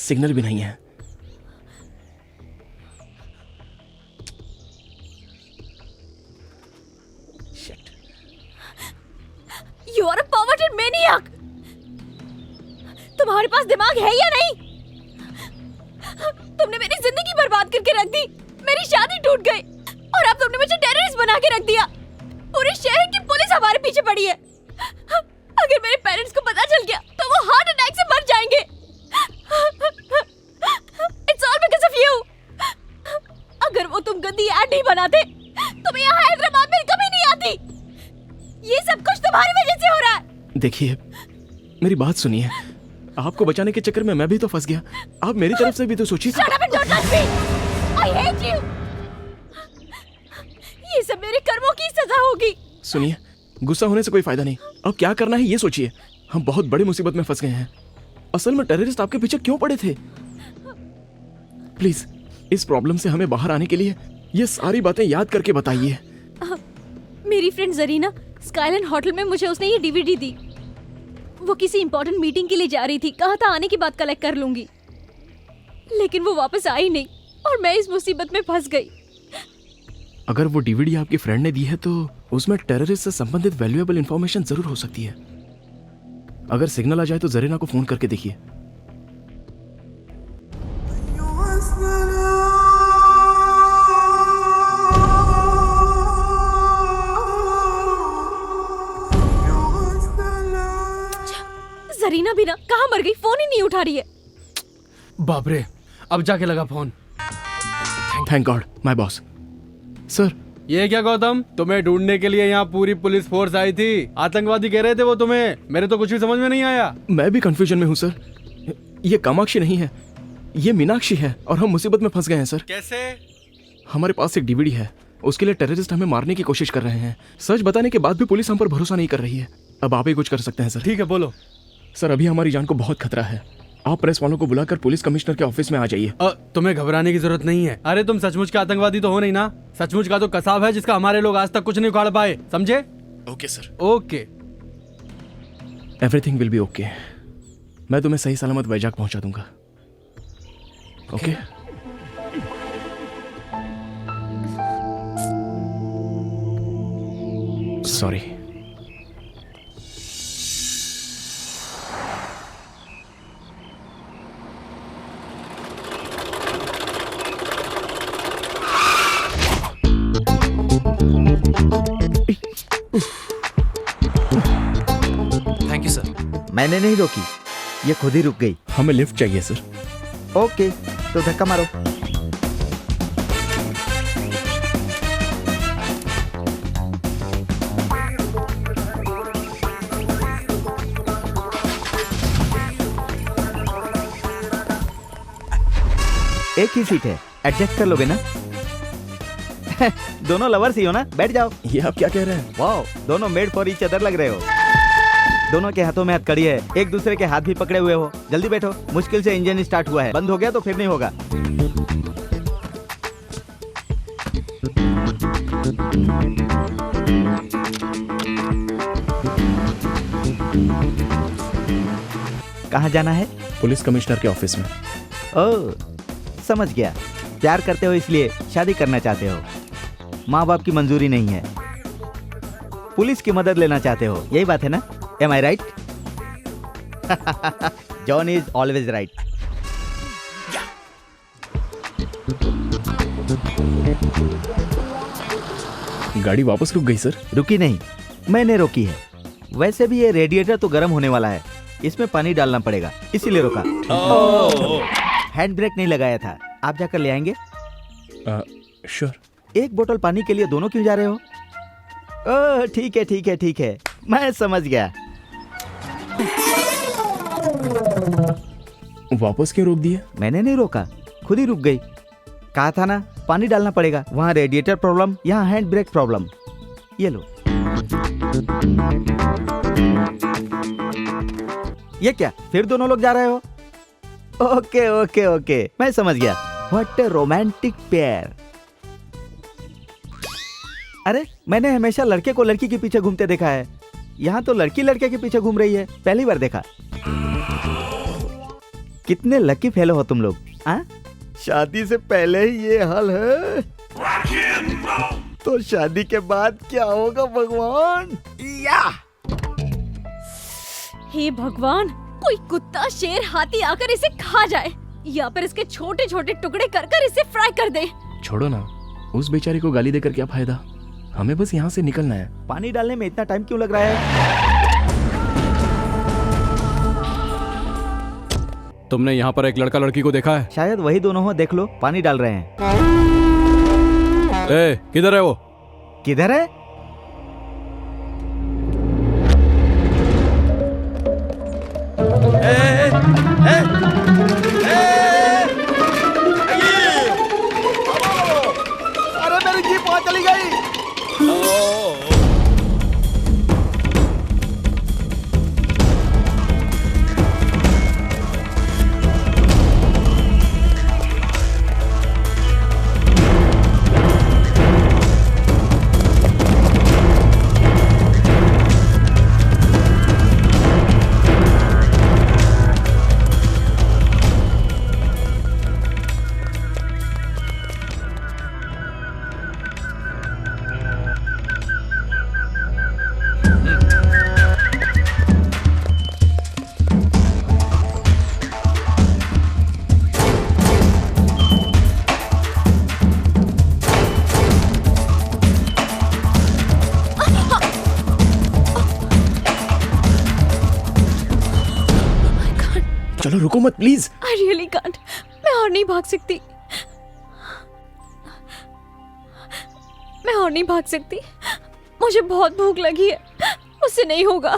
सिग्नल भी नहीं है। You are a perverted maniac! तुम्हारे पास दिमाग है या नहीं? तुमने मेरी जिंदगी बर्बाद करके रख दी, मेरी शादी टूट गई और अब तुमने मुझे टेररिस्ट बना के रख दिया। पूरे शहर की पुलिस हमारे पीछे पड़ी है। अगर मेरे पेरेंट्स को पता चल गया तो वो हार्ट अटैक से मर जाएंगे। It's all because of you. अगर वो तुम गंदी ऐड नहीं बनाते तो मैं यहाँ हैदराबाद में कभी नहीं आती। ये सब कुछ तुम्हारी वजह से हो रहा है। देखिए, मेरी बात सुनिए। आपको बचाने के चक्कर में मैं भी तो फंस गया। आप मेरी तरफ से भी तो सोचिए। Shut up and don't touch me. I hate you. ये सब मेरे कर्मों की सजा होगी। सुनिए, गुस्सा होने से कोई फायदा नहीं। अब क्या करना है ये सोचिए। हम बहुत बड़ी मुसीबत में फंस गए हैं। असल में टेररिस्ट आपके पीछे क्यों पड़े थे? प्लीज इस प्रॉब्लम से हमें बाहर आने के लिए ये सारी बातें याद करके बताइए। मेरी फ्रेंड जरीना स्काईलैंड होटल में मुझे उसने ये डीवीडी दी। वो किसी इंपॉर्टेंट मीटिंग के लिए जा रही थी। कहा था आने के बाद कलेक्ट कर लूंगी, लेकिन वो वापस आई नहीं और मैं इस मुसीबत में फंस गई। अगर वो डीवीडी आपकी फ्रेंड ने दी है तो उसमें टेररिस्ट से संबंधित वैल्यूएबल इंफॉर्मेशन जरूर हो सकती है। अगर सिग्नल आ जाए तो जरीना को फोन करके देखिए। जरीना भी ना कहाँ मर गई, फोन ही नहीं उठा रही है। बाप रे, अब जाके लगा phone. Thank God my boss. Sir, ये क्या गौतम, तुम्हें ढूंढने के लिए यहाँ पूरी पुलिस फोर्स आई थी। आतंकवादी कह रहे थे वो तुम्हें। मेरे तो कुछ भी समझ में नहीं आया। मैं भी कंफ्यूजन में हूँ सर। ये कामाक्षी नहीं है, ये मीनाक्षी है और हम मुसीबत में फंस गए हैं सर। कैसे? हमारे पास एक डीवीडी है उसके लिए टेररिस्ट हमें मारने की कोशिश कर रहे हैं। सच बताने के बाद भी पुलिस हम पर भरोसा नहीं कर रही है। अब आप ही कुछ कर सकते हैं सर। ठीक है, बोलो। सर अभी हमारी जान को बहुत खतरा है। आप प्रेस वालों को बुलाकर पुलिस कमिश्नर के ऑफिस में आ जाइए। तुम्हें घबराने की जरूरत नहीं है। अरे तुम सचमुच के आतंकवादी तो हो नहीं ना। सचमुच का तो कसाब है जिसका हमारे लोग आज तक कुछ नहीं उखाड़ पाए, समझे? Okay sir. Okay, everything will be okay. मैं तुम्हें सही सलामत वैजाग पहुंचा दूंगा। Okay sorry. Thank you sir. मैंने नहीं रोकी, ये खुद ही रुक गई। हमें लिफ्ट चाहिए सर। ओके, तो धक्का मारो। एक ही सीट है, एडजस्ट कर लोगे ना? दोनों लवर्स ही हो ना? बैठ जाओ। ये आप क्या कह रहे हैं? वाओ, दोनों मेड फॉर ईच अदर लग रहे हो। दोनों के हाथों में हथकड़ी है, एक दूसरे के हाथ भी पकड़े हुए हो। जल्दी बैठो, मुश्किल से इंजन स्टार्ट हुआ है, बंद हो गया तो फिर नहीं होगा। कहाँ जाना है? पुलिस कमिश्नर के ऑफिस में। ओह, समझ गया। प्यार करते हो इसलिए शादी करना चाहते हो। माँ बाप की मंजूरी नहीं है, पुलिस की मदद लेना चाहते हो, यही बात है ना? Am I right? John is always right. गाड़ी वापस रुक गई सर। रुकी नहीं, मैंने रोकी है। वैसे भी ये रेडिएटर तो गर्म होने वाला है, इसमें पानी डालना पड़ेगा, इसीलिए रोका। हैंड ब्रेक नहीं लगाया था। आप जाकर ले आएंगे? श्योर। एक बोतल पानी के लिए दोनों क्यों जा रहे हो? ओह, ठीक है ठीक है ठीक है, मैं समझ गया। वापस क्यों रोक दिया? मैंने नहीं रोका, खुद ही रुक गई। कहा था ना, पानी डालना पड़ेगा। वहाँ रेडिएटर प्रॉब्लम, यहाँ हैंड ब्रेक प्रॉब्लम। ये लो। ये क्या, फिर दोनों लोग जा रहे हो? ओके ओके ओके, मैं समझ गया। What a romantic pair. अरे, मैंने हमेशा लड़के को लड़की के पीछे घूमते देखा है, यहाँ तो लड़की लड़के के पीछे घूम रही है, पहली बार देखा। कितने लकी फेलो हो तुम लोग। शादी से पहले ही ये हाल है, तो शादी के बाद क्या होगा भगवान? या हे भगवान, कोई कुत्ता, शेर, हाथी आकर इसे खा जाए या फिर इसके छोटे छोटे टुकड़े कर कर इसे फ्राई कर दे। छोड़ो ना, उस बेचारी को गाली देकर क्या फायदा? हमें बस यहाँ से निकलना है। पानी डालने में इतना टाइम क्यों लग रहा है? तुमने यहाँ पर एक लड़का लड़की को देखा है? शायद वही दोनों हो, देख लो, पानी डाल रहे हैं। ए, किधर है वो? किधर है? अरे मेरी जीप वहां चली गई। चलो रुको मत प्लीज। I really can't. मैं और नहीं भाग सकती। मैं और नहीं भाग सकती। मुझे बहुत भूख लगी है, मुझसे नहीं होगा।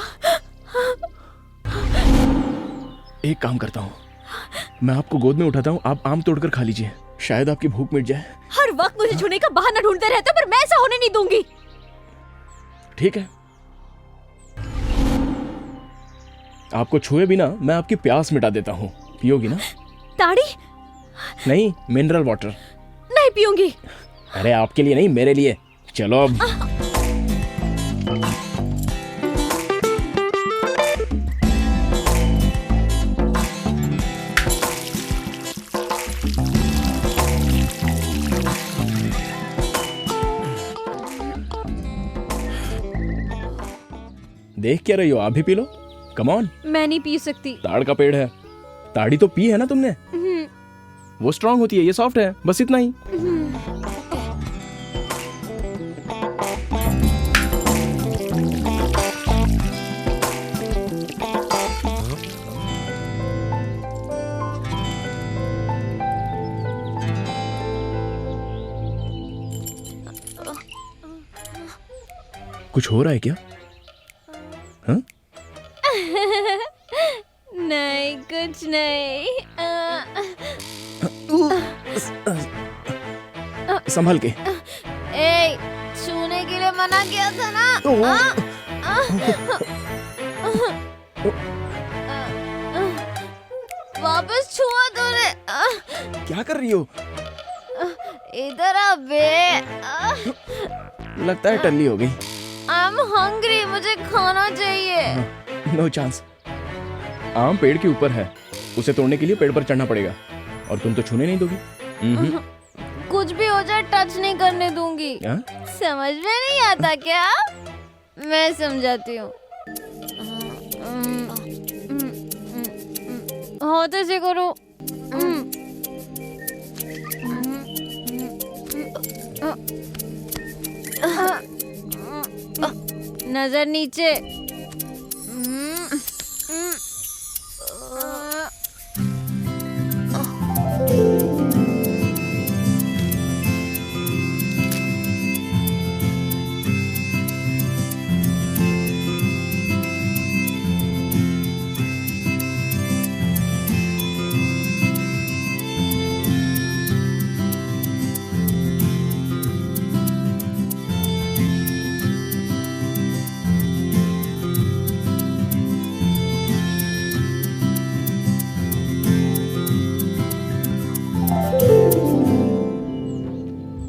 एक काम करता हूँ, मैं आपको गोद में उठाता हूँ, आप आम तोड़कर खा लीजिए, शायद आपकी भूख मिट जाए। हर हर वक्त मुझे छूने का बहाना ढूंढते रहते हो, पर मैं ऐसा होने नहीं दूंगी। ठीक है, आपको छुए बिना मैं आपकी प्यास मिटा देता हूँ, पियोगी ना? ताड़ी? नहीं, मिनरल वाटर। नहीं पीऊंगी। अरे आपके लिए नहीं, मेरे लिए। चलो अब। देख क्या रही हो, आप भी पी लो। Come on. मैं नहीं पी सकती। ताड़ का पेड़ है, ताड़ी तो पी है ना तुमने? वो स्ट्रांग होती है, ये सॉफ्ट है, बस इतना ही। कुछ हो रहा है क्या? हाँ? नहीं, कुछ नहीं। संभल के। ए, छूने के लिए मना किया था ना? वापस छुआ तूने। क्या कर रही हो? इधर आ बे। लगता है टल्ली हो गई। आई एम हंग्री, मुझे खाना चाहिए। No chance. आम पेड़ के ऊपर है, उसे तोड़ने के लिए पेड़ पर चढ़ना पड़ेगा, और तुम तो छूने नहीं दोगी। कुछ भी हो जाए टच नहीं करने दूंगी। समझ में नहीं आता क्या? मैं समझाती हूँ। होते से करो। नजर नीचे।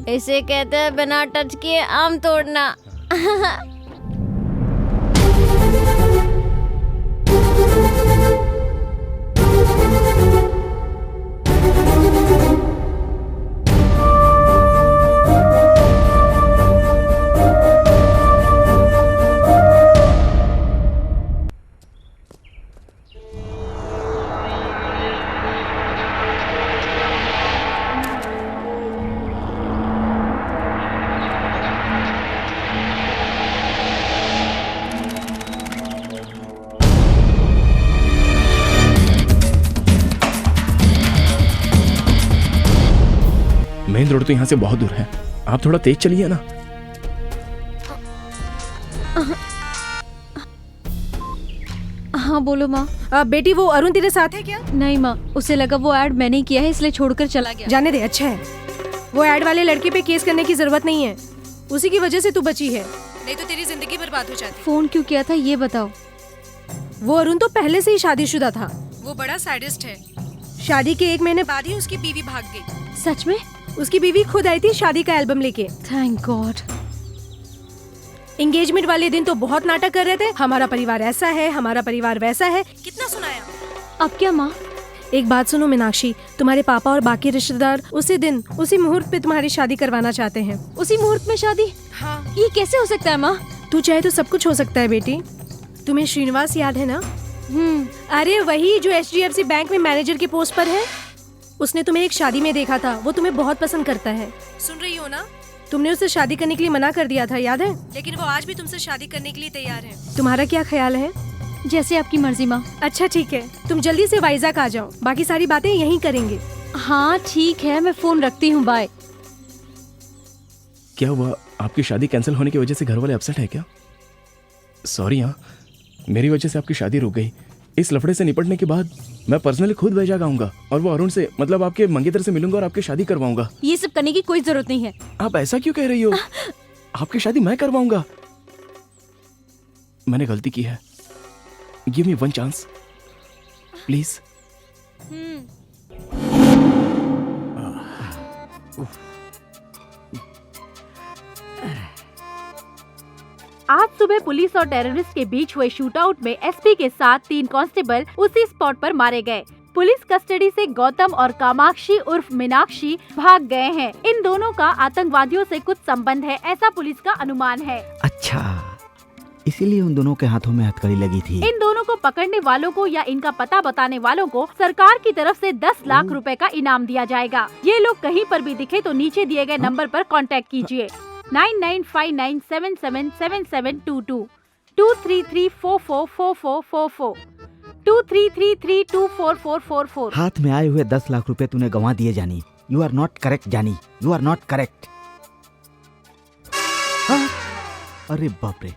इसे कहते हैं बिना टच किए आम तोड़ना। मेन रोड तो यहाँ से बहुत दूर है, आप थोड़ा तेज चलिए ना। हाँ बोलो माँ। बेटी वो अरुण तेरे साथ है क्या? नहीं माँ, उसे लगा वो ऐड मैंने किया है इसलिए छोड़कर चला गया। जाने दे, अच्छा है। वो ऐड वाले लड़के पे केस करने की जरूरत नहीं है, उसी की वजह से तू बची है, नहीं तो तेरी जिंदगी बर्बाद हो जाती। फोन क्यों किया था ये बताओ। वो अरुण तो पहले से ही शादीशुदा था, वो बड़ा सैडिस्ट है। शादी के 1 महीने बाद ही उसकी बीवी भाग गई। सच में? उसकी बीवी खुद आई थी शादी का एल्बम लेके। Thank God. एंगेजमेंट वाले दिन तो बहुत नाटक कर रहे थे, हमारा परिवार ऐसा है, हमारा परिवार वैसा है। कितना सुनाया। अब क्या माँ? एक बात सुनो मीनाक्षी, तुम्हारे पापा और बाकी रिश्तेदार उसी दिन उसी मुहूर्त पे तुम्हारी शादी करवाना चाहते हैं। उसी मुहूर्त में शादी? हाँ। ये कैसे हो सकता है माँ? तू चाहे तो सब कुछ हो सकता है बेटी। तुम्हें श्रीनिवास याद है ना? अरे वही जो HDFC बैंक में मैनेजर की पोस्ट पर है। उसने तुम्हें एक शादी में देखा था, वो तुम्हें बहुत पसंद करता है। सुन रही हो ना? तुमने उससे शादी करने के लिए मना कर दिया था, याद है? लेकिन वो आज भी तुमसे शादी करने के लिए तैयार है। तुम्हारा क्या ख्याल है? जैसे आपकी मर्जी माँ। अच्छा ठीक है, तुम जल्दी से वाइजाग आ जाओ, बाकी सारी बातें यहीं करेंगे। हाँ ठीक है, मैं फोन रखती हूँ, बाय। क्या हुआ, आपकी शादी कैंसिल होने की वजह से घर वाले अपसेट है क्या? सॉरी हाँ, मेरी वजह से आपकी शादी रुक गई। इस लफड़े से निपटने के बाद मैं पर्सनली खुद वैजाग आऊंगा और वो अरुण से मतलब आपके मंगेतर से मिलूंगा और आपकी शादी करवाऊंगा। ये सब करने की कोई जरूरत नहीं है। आप ऐसा क्यों कह रही हो? आपकी शादी मैं करवाऊंगा। मैंने गलती की है, give me one chance please. आज सुबह पुलिस और टेररिस्ट के बीच हुए शूटआउट में एसपी के साथ 3 कांस्टेबल उसी स्पॉट पर मारे गए। पुलिस कस्टडी से गौतम और कामाक्षी उर्फ मीनाक्षी भाग गए हैं। इन दोनों का आतंकवादियों से कुछ संबंध है, ऐसा पुलिस का अनुमान है। अच्छा, इसीलिए उन दोनों के हाथों में हथकड़ी लगी थी। इन दोनों को पकड़ने वालों को या इनका पता बताने वालों को सरकार की तरफ से 10 लाख रुपए का इनाम दिया जाएगा। ये लोग कहीं पर भी दिखे तो नीचे दिए गए नंबर पर कांटेक्ट कीजिए 9959777722 233444444 233324444। हाथ में आए हुए 10 लाख रुपए तूने गंवा दिए जानी। यू आर नॉट करेक्ट जानी, यू आर नॉट करेक्ट। अरे बाप रे,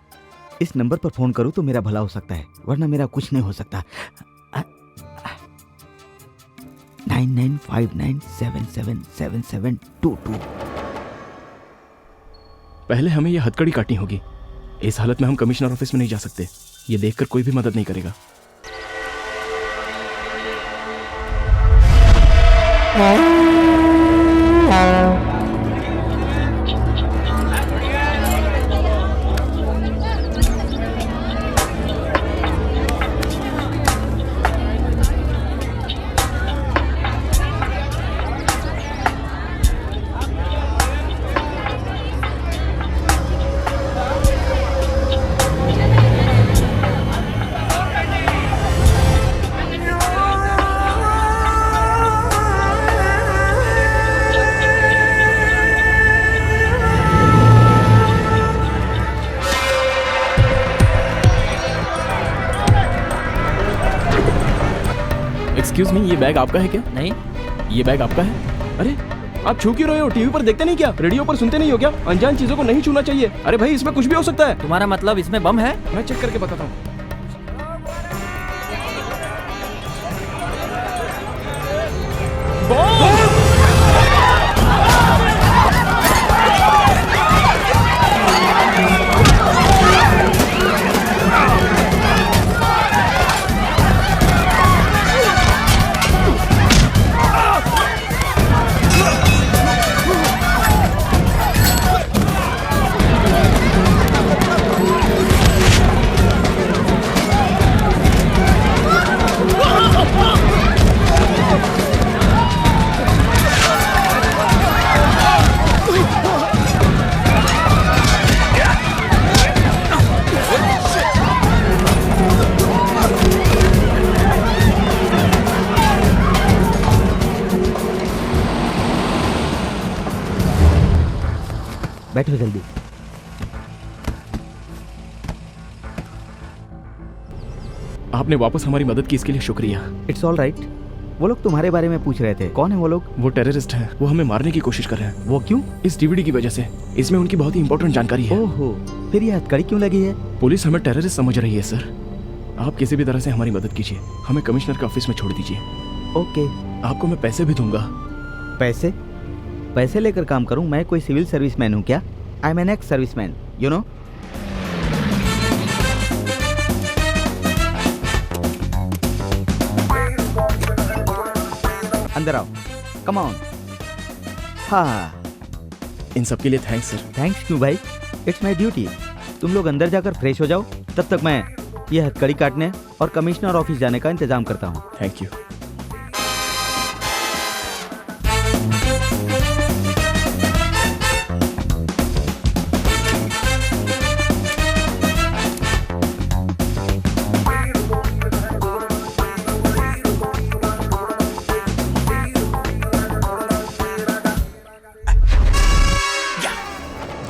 इस नंबर पर फोन करूं तो मेरा भला हो सकता है, वरना मेरा कुछ नहीं हो सकता। 9959777722। पहले हमें यह हथकड़ी काटनी होगी। इस हालत में हम कमिश्नर ऑफिस में नहीं जा सकते। ये देखकर कोई भी मदद नहीं करेगा। एक्सक्यूज मी, ये बैग आपका है क्या? नहीं। ये बैग आपका है? अरे आप छू क्यों रहे हो? टीवी पर देखते नहीं क्या? रेडियो पर सुनते नहीं हो क्या? अनजान चीजों को नहीं छूना चाहिए। अरे भाई, इसमें कुछ भी हो सकता है। तुम्हारा मतलब इसमें बम है? मैं चेक करके बताता हूँ। बैठो जल्दी। आपने वापस हमारी मदद की, इसके लिए शुक्रिया। It's all right. वो लोग तुम्हारे बारे में पूछ रहे थे। कौन है वो लोग? वो टेररिस्ट हैं। वो हमें मारने की कोशिश कर रहे हैं। वो क्यों? इस डीवीडी की वजह से। इसमें उनकी बहुत ही इंपॉर्टेंट जानकारी है। ओहो, फिर ये हथकड़ी क्यों लगी है? पुलिस हमें टेररिस्ट समझ रही है सर। आप किसी भी तरह से हमारी मदद कीजिए। हमें कमिश्नर के ऑफिस में छोड़ दीजिए। ओके। आपको मैं पैसे भी दूंगा। पैसे? पैसे लेकर काम करूं? मैं कोई सिविल सर्विसमैन हूं क्या? I am an ex serviceman, you know. अंदर आओ, कम ऑन। हाँ, इन सब के लिए थैंक्स सर। थैंक्स क्यों भाई? It's my duty. तुम लोग अंदर जाकर फ्रेश हो जाओ, तब तक मैं ये हथकड़ी काटने और कमिश्नर ऑफिस जाने का इंतजाम करता हूँ। Thank you.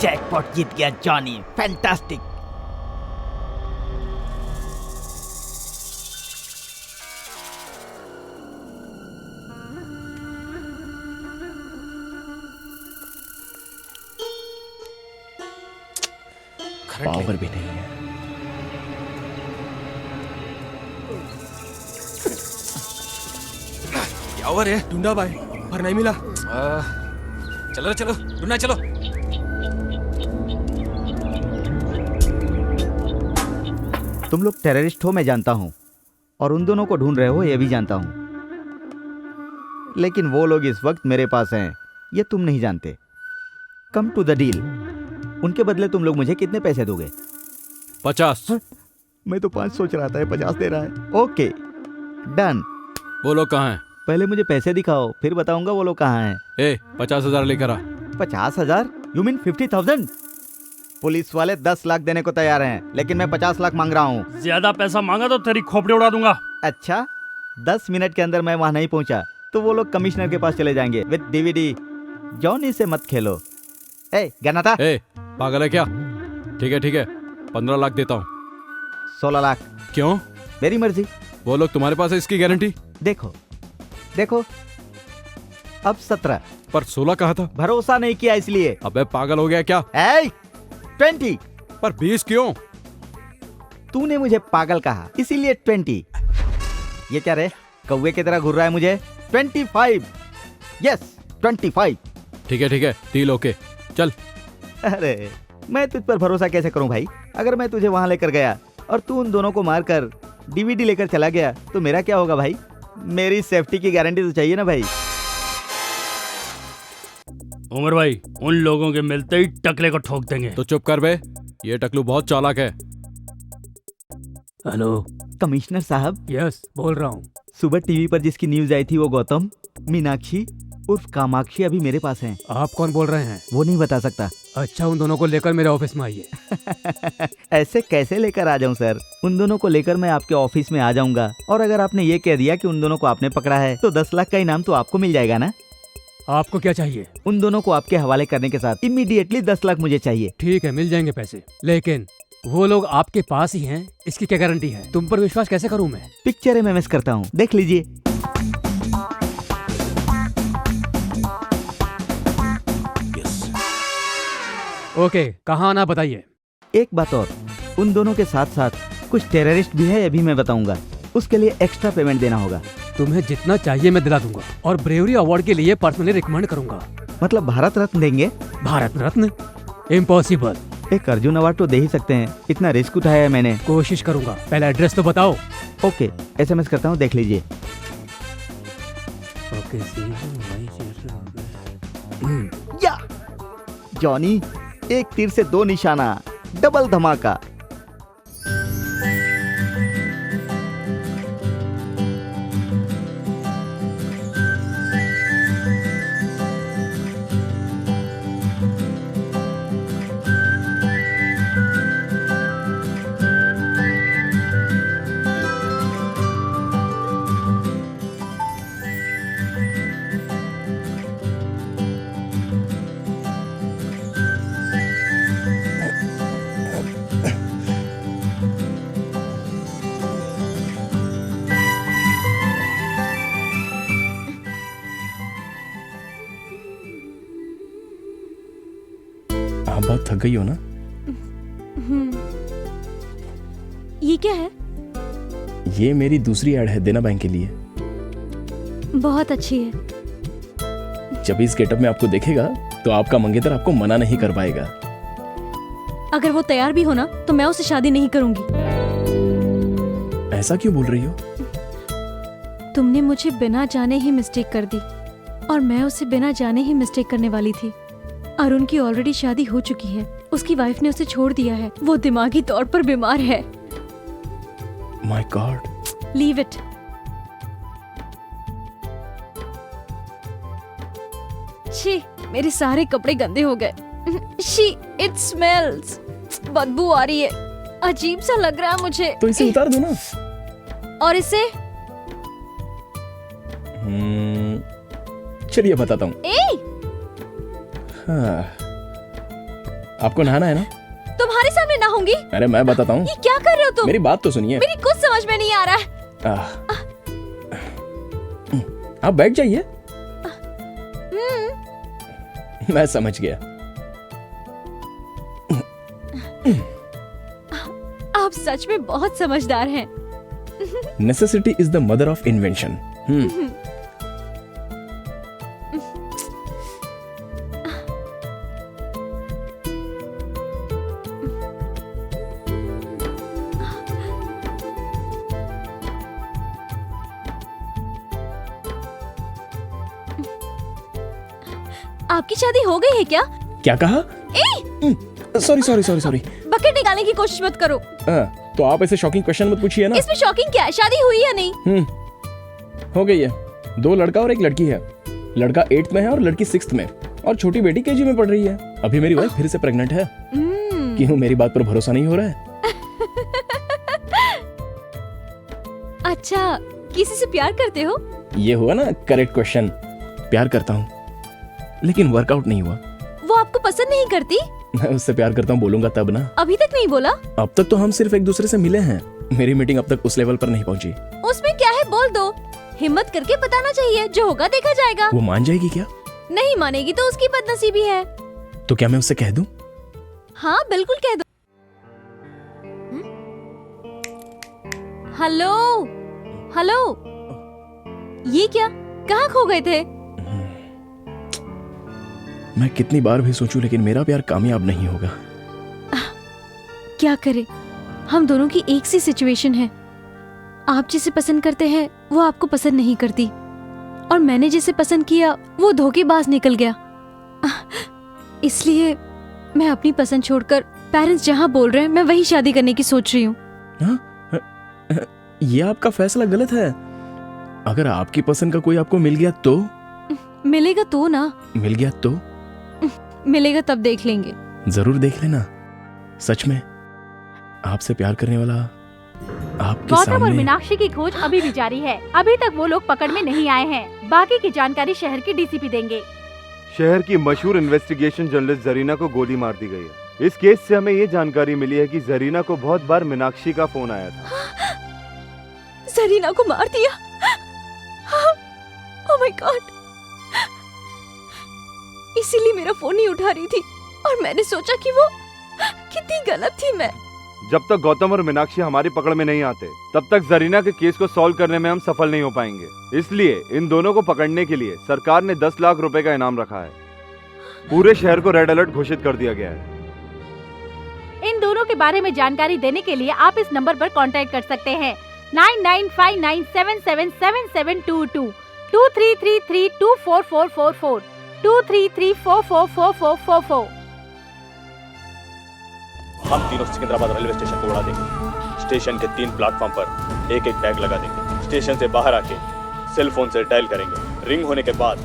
जैकपॉट जीत गया जॉनी, फैंटास्टिक। पावर भी नहीं है। क्या रे? ढूंढा भाई पर नहीं मिला। चलो चलो ढूंढना चलो। तुम लोग टेररिस्ट हो मैं जानता हूँ, और उन दोनों को ढूंढ रहे हो ये भी जानता हूँ, लेकिन वो लोग इस वक्त मेरे पास हैं ये तुम नहीं जानते। Come to the deal. उनके बदले तुम लोग मुझे कितने पैसे दोगे? 50। मैं तो 5 सोच रहा था, 50 दे रहा है। Okay done. वो लोग कहाँ हैं? पहले मुझे पैसे दिखाओ, फिर बताऊंगा वो लोग कहाँ हैं। 50,000 लेकर आ। 50,000? You mean 50,000? पुलिस वाले 10 लाख देने को तैयार हैं, लेकिन मैं 50 लाख मांग रहा हूँ। ज्यादा पैसा मांगा तो तेरी खोपड़ी उड़ा दूंगा। अच्छा, 10 मिनट के अंदर मैं वहाँ नहीं पहुँचा तो वो लोग कमिश्नर के पास चले जाएंगे विद डीवीडी। जॉनी से मत खेलो। गन्नाथा। पागल है क्या? ठीक है 15 लाख देता हूँ। 16 लाख। क्यों? मेरी मर्जी। वो लोग तुम्हारे पास है इसकी गारंटी? देखो अब 17। पर 16 कहा था। भरोसा नहीं किया इसलिए। अबे पागल हो गया क्या? 20। पर 20 क्यों? तूने मुझे पागल कहा इसीलिए 20। ये क्या रे, कौवे की तरह घूर रहा है मुझे? 25। यस 25। ठीक है डील ओके चल। अरे मैं तुझ पर भरोसा कैसे करूं भाई? अगर मैं तुझे वहां लेकर गया और तू उन दोनों को मारकर डीवीडी लेकर चला गया तो मेरा क्या होगा भाई? मेरी सेफ्टी की गारंटी तो चाहिए ना भाई। उमर भाई, उन लोगों के मिलते ही टकले को ठोक देंगे। तो चुप कर बे, ये टकलू बहुत चालाक है। हेलो कमिश्नर साहब। यस बोल रहा हूँ। सुबह टीवी पर जिसकी न्यूज आई थी वो गौतम, मीनाक्षी उर्फ कामाक्षी अभी मेरे पास हैं। आप कौन बोल रहे हैं? वो नहीं बता सकता। अच्छा, उन दोनों को लेकर मेरे ऑफिस में आइए। ऐसे कैसे लेकर आ जाऊं सर? उन दोनों को लेकर मैं आपके ऑफिस में आ जाऊंगा, और अगर आपने ये कह दिया कि उन दोनों को आपने पकड़ा है तो 10 लाख का इनाम तो आपको मिल जाएगा ना? आपको क्या चाहिए? उन दोनों को आपके हवाले करने के साथ इमीडिएटली 10 लाख मुझे चाहिए। ठीक है, मिल जाएंगे पैसे, लेकिन वो लोग आपके पास ही हैं, इसकी क्या गारंटी है? तुम पर विश्वास कैसे करूं मैं? पिक्चर में मिस करता हूँ, देख लीजिए। ओके, कहाँ आना बताइए। एक बात और, उन दोनों के साथ साथ कुछ टेररिस्ट भी है, ये भी मैं बताऊंगा। उसके लिए एक्स्ट्रा पेमेंट देना होगा। तुम्हें जितना चाहिए मैं दिला दूंगा, और ब्रेवरी अवार्ड के लिए पर्सनली रिकमेंड करूंगा। मतलब भारत रत्न देंगे? भारत रत्न? इम्पॉसिबल। एक अर्जुन अवार्ड तो दे ही सकते हैं, इतना रिस्क उठाया है मैंने। कोशिश करूंगा, पहले एड्रेस तो बताओ। ओके, SMS करता हूँ, देख लीजिए। या जॉनी, एक तीर से 2 निशाना, डबल धमाका। आप बहुत थक गई हो ना? ये क्या है? ये मेरी दूसरी ऐड है देना बैंक के लिए। बहुत अच्छी है। जब इस गेटअप में आपको देखेगा तो आपका मंगेतर आपको मना नहीं कर पाएगा। अगर वो तैयार भी हो ना तो मैं उससे शादी नहीं करूंगी। ऐसा क्यों बोल रही हो? तुमने मुझे बिना जाने ही मिस्टेक कर दी, और मैं उसे बिना जाने ही मिस्टेक करने वाली थी। अरुण की ऑलरेडी शादी हो चुकी है, उसकी वाइफ ने उसे छोड़ दिया है, वो दिमागी तौर पर बीमार है। My God. Leave it. छी, मेरे सारे कपड़े गंदे हो गए। She, it smells. बदबू आ रही है, अजीब सा लग रहा है मुझे। तो इसे उतार दो ना। और इसे? चलिए बताता हूँ। हाँ। आपको नहाना है ना? तुम्हारे सामने नहाऊंगी? अरे मैं बताता हूँ। ये क्या कर रहे हो तुम? मेरी बात तो सुनिए। मेरी कुछ समझ में नहीं आ रहा है। आप बैठ जाइए। मैं समझ गया। आप सच में बहुत समझदार हैं। Necessity is the mother of invention. आपकी शादी हो गई है क्या? क्या कहा? Sorry sorry sorry sorry. Bucket निकालने की कोशिश मत करो। तो आप ऐसे शॉकिंग क्वेश्चन मत पूछिए ना। इसमें शॉकिंग क्या है? शादी हुई या नहीं? हो गई है। 2 लड़का और 1 लड़की है। लड़का 8th में है और लड़की 6th में, और छोटी बेटी KG में पढ़ रही है। अभी मेरी वाइफ फिर से प्रेग्नेंट है। क्यों, मेरी बात पर भरोसा नहीं हो रहा है? अच्छा, किसी से प्यार करते हो? ये हुआ ना करेक्ट क्वेश्चन। प्यार करता हूँ, लेकिन वर्कआउट नहीं हुआ। वो आपको पसंद नहीं करती? मैं उससे प्यार करता हूँ बोलूंगा तब ना। अभी तक नहीं बोला? अब तक तो हम सिर्फ एक दूसरे से मिले हैं। मेरी मीटिंग अब तक उस लेवल पर नहीं पहुंची। उसमें क्या है, बोल दो। हिम्मत करके बताना चाहिए, जो होगा देखा जाएगा। वो मान जाएगी क्या? नहीं मानेगी तो उसकी बदनसीबी है। तो क्या मैं उससे कह दूं? हाँ बिल्कुल कह दो। हेलो हेलो, ये क्या, कहाँ खो गए थे? मैं कितनी बार भी सोचूं, लेकिन मेरा प्यार कामयाब नहीं होगा। क्या करे, हम दोनों की एक सी सिचुएशन है। आप जिसे पसंद करते हैं वो आपको पसंद नहीं करती, और मैंने जिसे पसंद किया वो धोखेबाज निकल गया। इसलिए मैं अपनी पसंद छोड़कर पेरेंट्स जहाँ बोल रहे हैं मैं वही शादी करने की सोच रही हूँ। ये आपका फैसला गलत है। अगर आपकी पसंद का कोई आपको मिल गया तो? मिलेगा तो ना। मिल गया तो? मिलेगा तब देख लेंगे। जरूर देख लेना। सच में आपसे प्यार करने वाला आपके गौतम सामने। और मीनाक्षी की खोज अभी भी जारी है। अभी तक वो लोग पकड़ में नहीं आए हैं। बाकी की जानकारी शहर के DCP देंगे। शहर की मशहूर इन्वेस्टिगेशन जर्नलिस्ट जरीना को गोली मार दी गई है। इस केस से हमें ये जानकारी मिली है कि जरीना को बहुत बार मीनाक्षी का फोन आया था। जरीना को मार दिया? Oh my God. इसीलिए मेरा फोन नहीं उठा रही थी, और मैंने सोचा कि वो कितनी गलत थी मैं। जब तक गौतम और मीनाक्षी हमारी पकड़ में नहीं आते, तब तक जरीना के केस को सॉल्व करने में हम सफल नहीं हो पाएंगे। इसलिए इन दोनों को पकड़ने के लिए सरकार ने 10 लाख रुपए का इनाम रखा है। पूरे शहर को रेड अलर्ट घोषित कर दिया गया है। इन दोनों के बारे में जानकारी देने के लिए आप इस नंबर पर कांटेक्ट कर सकते हैं। 9959777722 2333244444 2334444444। हम तीनों सिकंदराबाद रेलवे स्टेशन को उड़ा देंगे। स्टेशन के 3 प्लेटफॉर्म पर एक एक बैग लगा देंगे। स्टेशन से बाहर आके सेल फोन से डायल करेंगे। रिंग होने के बाद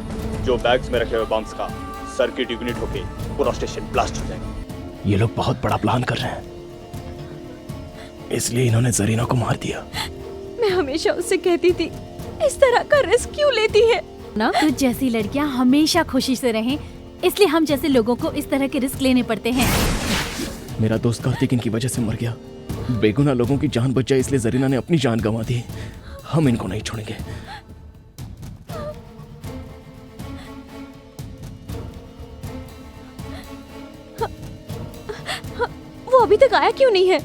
जो बैग्स में रखे हुए बम्स का सर्किट यूनिट होके पूरा स्टेशन ब्लास्ट हो जाएगा। ये लोग बहुत बड़ा प्लान कर रहे हैं, इसलिए इन्होंने जरीना को मार दिया। मैं हमेशा उससे कहती थी, इस तरह का रिस्क क्यों लेती है ना? तो जैसी लड़कियां हमेशा खुशी से रहें, इसलिए हम जैसे लोगों को इस तरह के रिस्क लेने पड़ते हैं। मेरा दोस्त कार्तिक इनकी वजह से मर गया। बेगुनाह लोगों की जान बच जाए, इसलिए जरीना ने अपनी जान गंवा दी। हम इनको नहीं छोड़ेंगे। वो अभी तक आया क्यों नहीं है?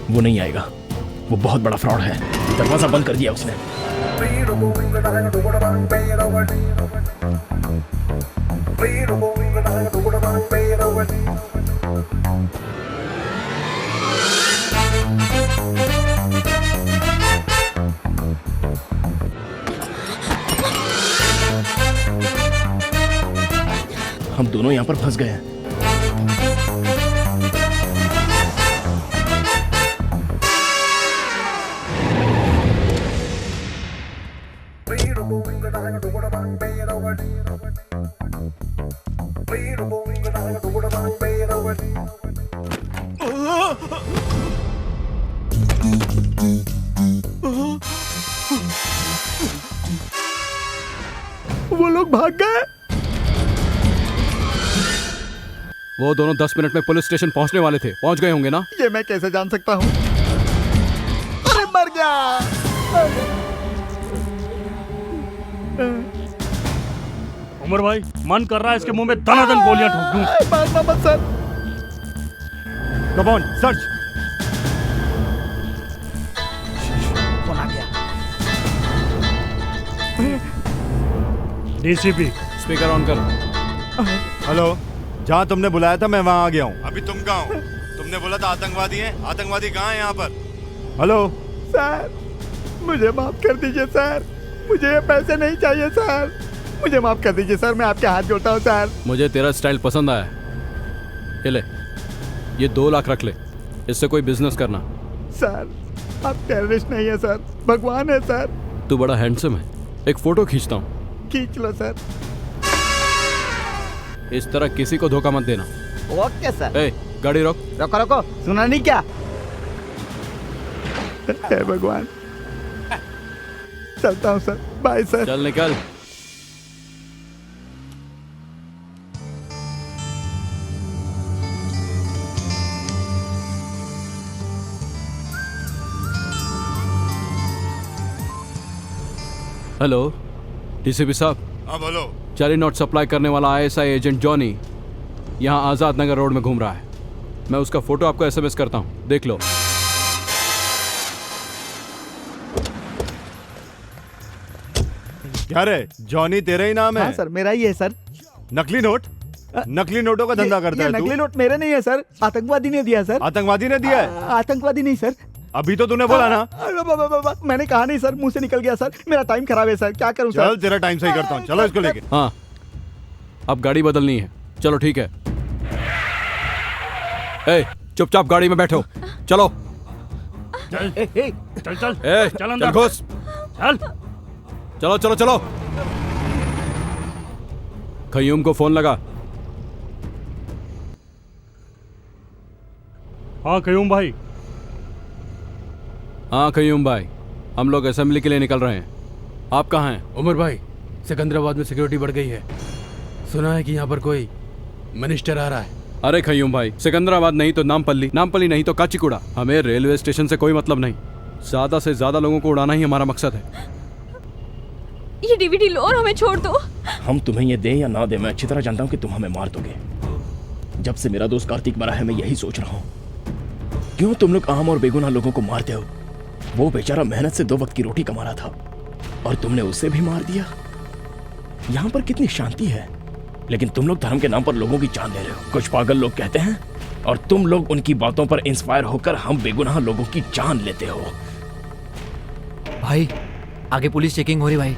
वो नहीं आएगा। वो बहुत बड़ा फ्रॉड है। दरवाजा बंद कर दिया उसने। हम दोनों यहाँ पर फंस गए हैं। वो लोग भाग गए। वो दोनों 10 मिनट में पुलिस स्टेशन पहुंचने वाले थे। पहुंच गए होंगे ना? ये मैं कैसे जान सकता हूँ? अरे मर गया। उमर भाई, मन कर रहा है इसके मुंह में दनादन गोलियां ठोक दूं। मारना मत sir. Come on, search. Phone आ गया। DCP स्पीकर ऑन कर। हेलो, जहाँ तुमने बुलाया था मैं वहाँ आ गया हूँ। अभी तुम कहाँ हो? तुमने बोला था आतंकवादी हैं। आतंकवादी कहाँ हैं यहाँ पर? हेलो सर, मुझे माफ कर दीजिए सर, मुझे ये पैसे नहीं चाहिए सर, मुझे माफ कर दीजिए सर, मैं आपके हाथ जोड़ता हूँ सर। मुझे तेरा स्टाइल पसंद आया। ये ले, ये 2 लाख रख ले, इससे कोई बिजनेस करना। सर, आप टेररिस्ट नहीं है सर, भगवान है सर। तू बड़ा हैंडसम है, एक फोटो खींचता हूँ। खींच लो सर। इस तरह किसी को धोखा मत देना। Okay sir. ए, गाड़ी रोक। रोको रोको, सुना नहीं क्या? हे भगवान, चलता हूँ सर, बाय सर। चल निकल। हेलो डीसीपी साहब। हाँ बोलो। जाली नोट सप्लाई करने वाला आईएसआई एजेंट जॉनी यहाँ आजाद नगर रोड में घूम रहा है। मैं उसका फोटो आपको एसएमएस करता हूँ, देख लो। क्या रे, जॉनी तेरा ही नाम है? हाँ सर, मेरा ही है सर। नकली नोट? नकली नोटों का धंधा करता है तू? नकली नोट मेरे नहीं है सर, आतंकवादी ने दिया सर। आतंकवादी ने दिया है? आतंकवादी नहीं सर। अभी तो तूने बोला ना। मैंने कहा नहीं सर, मुंह से निकल गया सर, मेरा टाइम खराब है सर, क्या करूं सर? चल तेरा टाइम सही करता हूँ, चलो इसको लेके। हाँ, अब गाड़ी बदलनी है। चलो ठीक है। ए, चुपचाप गाड़ी में बैठो, चलो। चल चल चल ए, चल अंदर घुस। चल। चलो चलो चलो। खयूम को फोन लगा। हाँ खयूम भाई। हाँ खयूम भाई, हम लोग असेंबली के लिए निकल रहे हैं। आप कहाँ हैं? उमर भाई, सिकंदराबाद में सिक्योरिटी बढ़ गई है, सुना है कि यहाँ पर कोई मिनिस्टर आ रहा है। अरे खयूम भाई, सिकंदराबाद नहीं तो नामपल्ली, नामपल्ली नहीं तो काचीगुड़ा। हमें रेलवे स्टेशन से कोई मतलब नहीं, ज्यादा से ज्यादा लोगों को उड़ाना ही हमारा मकसद है। ये डीवीडी लो और हमें छोड़ दो। हम तुम्हें ये दें या ना दें, मैं अच्छी तरह जानता हूँ कि तुम हमें मार दोगे। जब से मेरा दोस्त कार्तिक मरा है, मैं यही सोच रहा हूँ, क्यों तुम लोग आम और बेगुनाह लोगों को मारते हो? वो बेचारा मेहनत से 2 वक्त की रोटी कमा रहा था और तुमने उसे भी मार दिया। यहाँ पर कितनी शांति है, लेकिन तुम लोग धर्म के नाम पर लोगों की जान ले रहे हो। कुछ पागल लोग कहते हैं और तुम लोग उनकी बातों पर इंस्पायर होकर हम बेगुनाह लोगों की जान लेते हो। भाई आगे पुलिस चेकिंग हो रही भाई।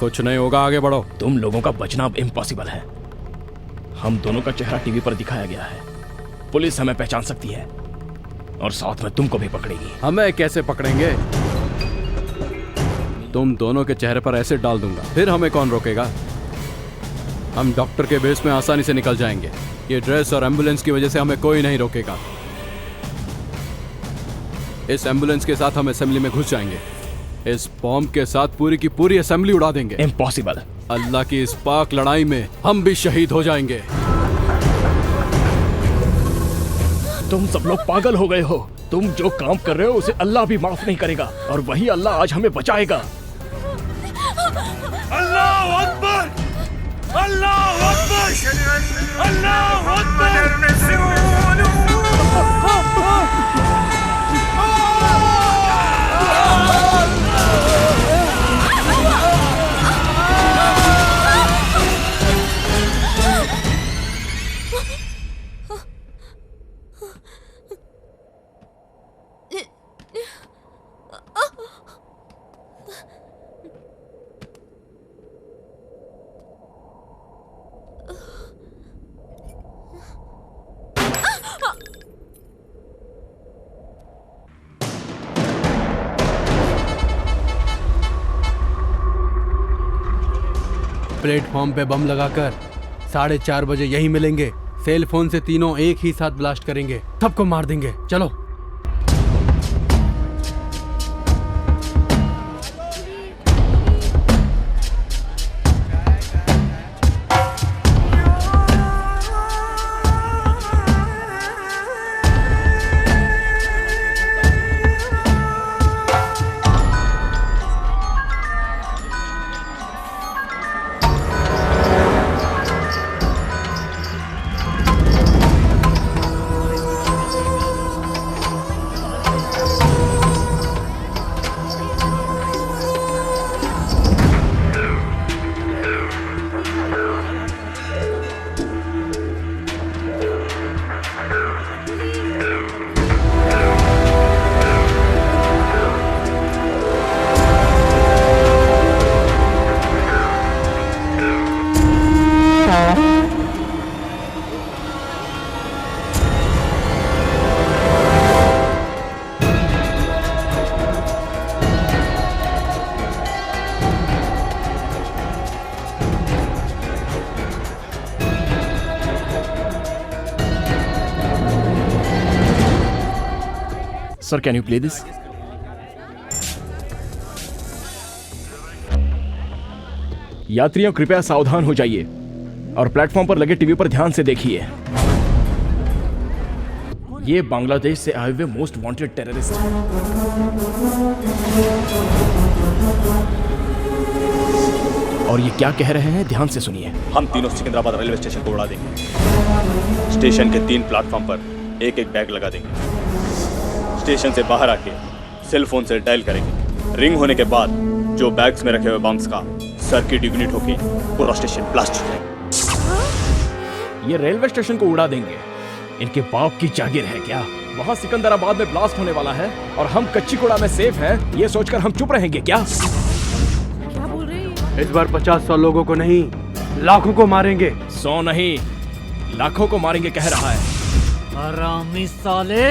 कुछ नहीं होगा, आगे बढ़ो। तुम लोगों का बचना अब इम्पॉसिबल है। हम दोनों का चेहरा टीवी पर दिखाया गया है, पुलिस हमें पहचान सकती है और साथ में तुमको भी पकड़ेगी। हमें कैसे पकड़ेंगे? तुम दोनों के चेहरे पर एसिड डाल दूंगा, फिर हमें कौन रोकेगा? हम डॉक्टर के बेस में आसानी से निकल जाएंगे। ये ड्रेस और एम्बुलेंस की वजह से हमें कोई नहीं रोकेगा। इस एम्बुलेंस के साथ हम असेंबली में घुस जाएंगे, इस बॉम्ब के साथ पूरी की पूरी असेंबली उड़ा देंगे। इम्पॉसिबल। अल्लाह की इस पाक लड़ाई में हम भी शहीद हो जाएंगे। तुम सब लोग पागल हो गए हो। तुम जो काम कर रहे हो उसे अल्लाह भी माफ नहीं करेगा और वही अल्लाह आज हमें बचाएगा। अल्लाह अकबर, अल्लाह अकबर, अल्लाह अकबर। प्लेटफॉर्म पे बम लगाकर 4:30 बजे यही मिलेंगे। सेल फोन से तीनों एक ही साथ ब्लास्ट करेंगे, सबको मार देंगे। चलो। Sir, can you play this? यात्रियों कृपया सावधान हो जाइए और प्लेटफॉर्म पर लगे टीवी पर ध्यान से देखिए। ये बांग्लादेश से आए हुए मोस्ट वांटेड टेररिस्ट हैं। और ये क्या कह रहे हैं, ध्यान से सुनिए। हम तीनों सिकंदराबाद रेलवे स्टेशन को उड़ा देंगे। स्टेशन के 3 प्लेटफॉर्म पर एक एक बैग लगा देंगे। स्टेशन से बाहर आके सेल फोन से डायल करेंगे। रिंग होने के बाद जो बैग्स में रखे हुए बम्स का सर्किट इग्निट होके पूरा स्टेशन ब्लास्ट हो जाएगा। ये रेलवे स्टेशन को उड़ा देंगे। इनके बाप की जागीर है क्या? वहाँ सिकंदराबाद में ब्लास्ट होने वाला है और हम कच्चीकुड़ा में सेफ हैं, ये सोचकर हम चुप रहेंगे क्या? क्या बोल रहे हैं? इस बार 50-100 लोगों को नहीं, लाखों को मारेंगे। 100 नहीं, लाखों को मारेंगे कह रहा है। हरामी साले!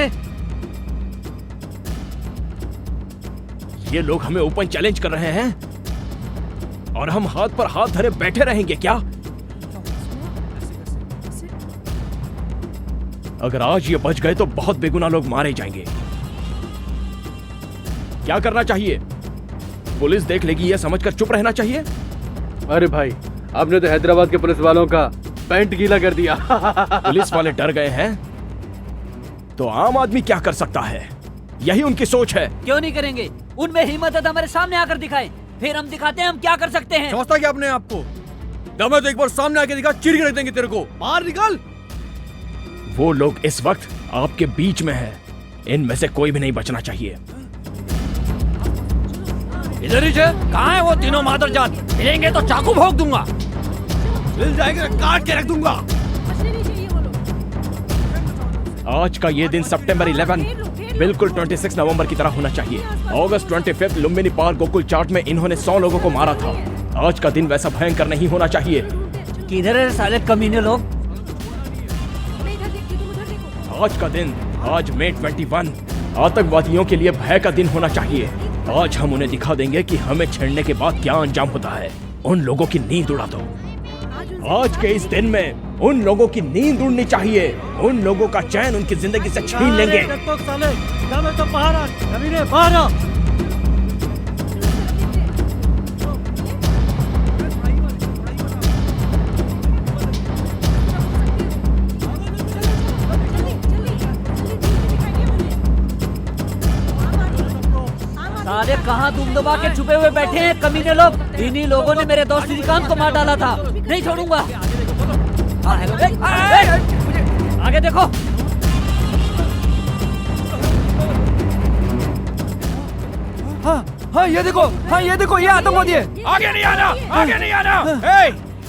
ये लोग हमें ओपन चैलेंज कर रहे हैं और हम हाथ पर हाथ धरे बैठे रहेंगे क्या? अगर आज ये बच गए तो बहुत बेगुनाह लोग मारे जाएंगे। क्या करना चाहिए? पुलिस देख लेगी ये समझकर चुप रहना चाहिए? अरे भाई, आपने तो हैदराबाद के पुलिस वालों का पैंट गीला कर दिया। पुलिस वाले डर गए हैं तो आम आदमी क्या कर सकता है? यही उनकी सोच है। क्यों नहीं करेंगे? उनमें हिम्मत है तो हमारे सामने आकर दिखाएं, फिर हम दिखाते हैं हम क्या कर सकते हैं। समझता क्या अपने आप को? दम है तो एक बार सामने आके दिखा, चीर के रख देंगे तेरे को। बाहर निकल। वो लोग इस वक्त आपके बीच में है, इनमें से कोई भी नहीं बचना चाहिए। इधर ही कहाँ है वो तीनों मादरजात? मिलेंगे तो चाकू भोंक दूंगा। मिल जाएगा काट के रख दूंगा। आज का ये दिन सितंबर 11 बिल्कुल 26 नवंबर की तरह होना चाहिए। अगस्त 25 लुम्बिनी पार्क गोकुल चाट में इन्होंने 100 लोगों को मारा था। आज का दिन वैसा भयंकर नहीं होना चाहिए। किधर है साले कमीने लोग? आज का दिन, आज मई 21 आतंकवादियों के लिए भय का दिन होना चाहिए। आज हम उन्हें दिखा देंगे कि हमें छेड़ने के बाद क्या अंजाम होता है। उन लोगों की नींद उड़ा दो। आज के इस दिन में उन लोगों की नींद उड़नी चाहिए। उन लोगों का चैन उनकी जिंदगी से छीन लेंगे। साले कहाँ दुम दबा के छुपे हुए बैठे हैं कमीने लोग? इन्हीं लोगों ने मेरे दोस्त श्रीकांत को मार डाला था। नहीं छोड़ूंगा। आगे देखो। हाँ ये देखो, हाँ ये देखो, ये आतंकवादी है। आगे नहीं आना, आगे नहीं आना।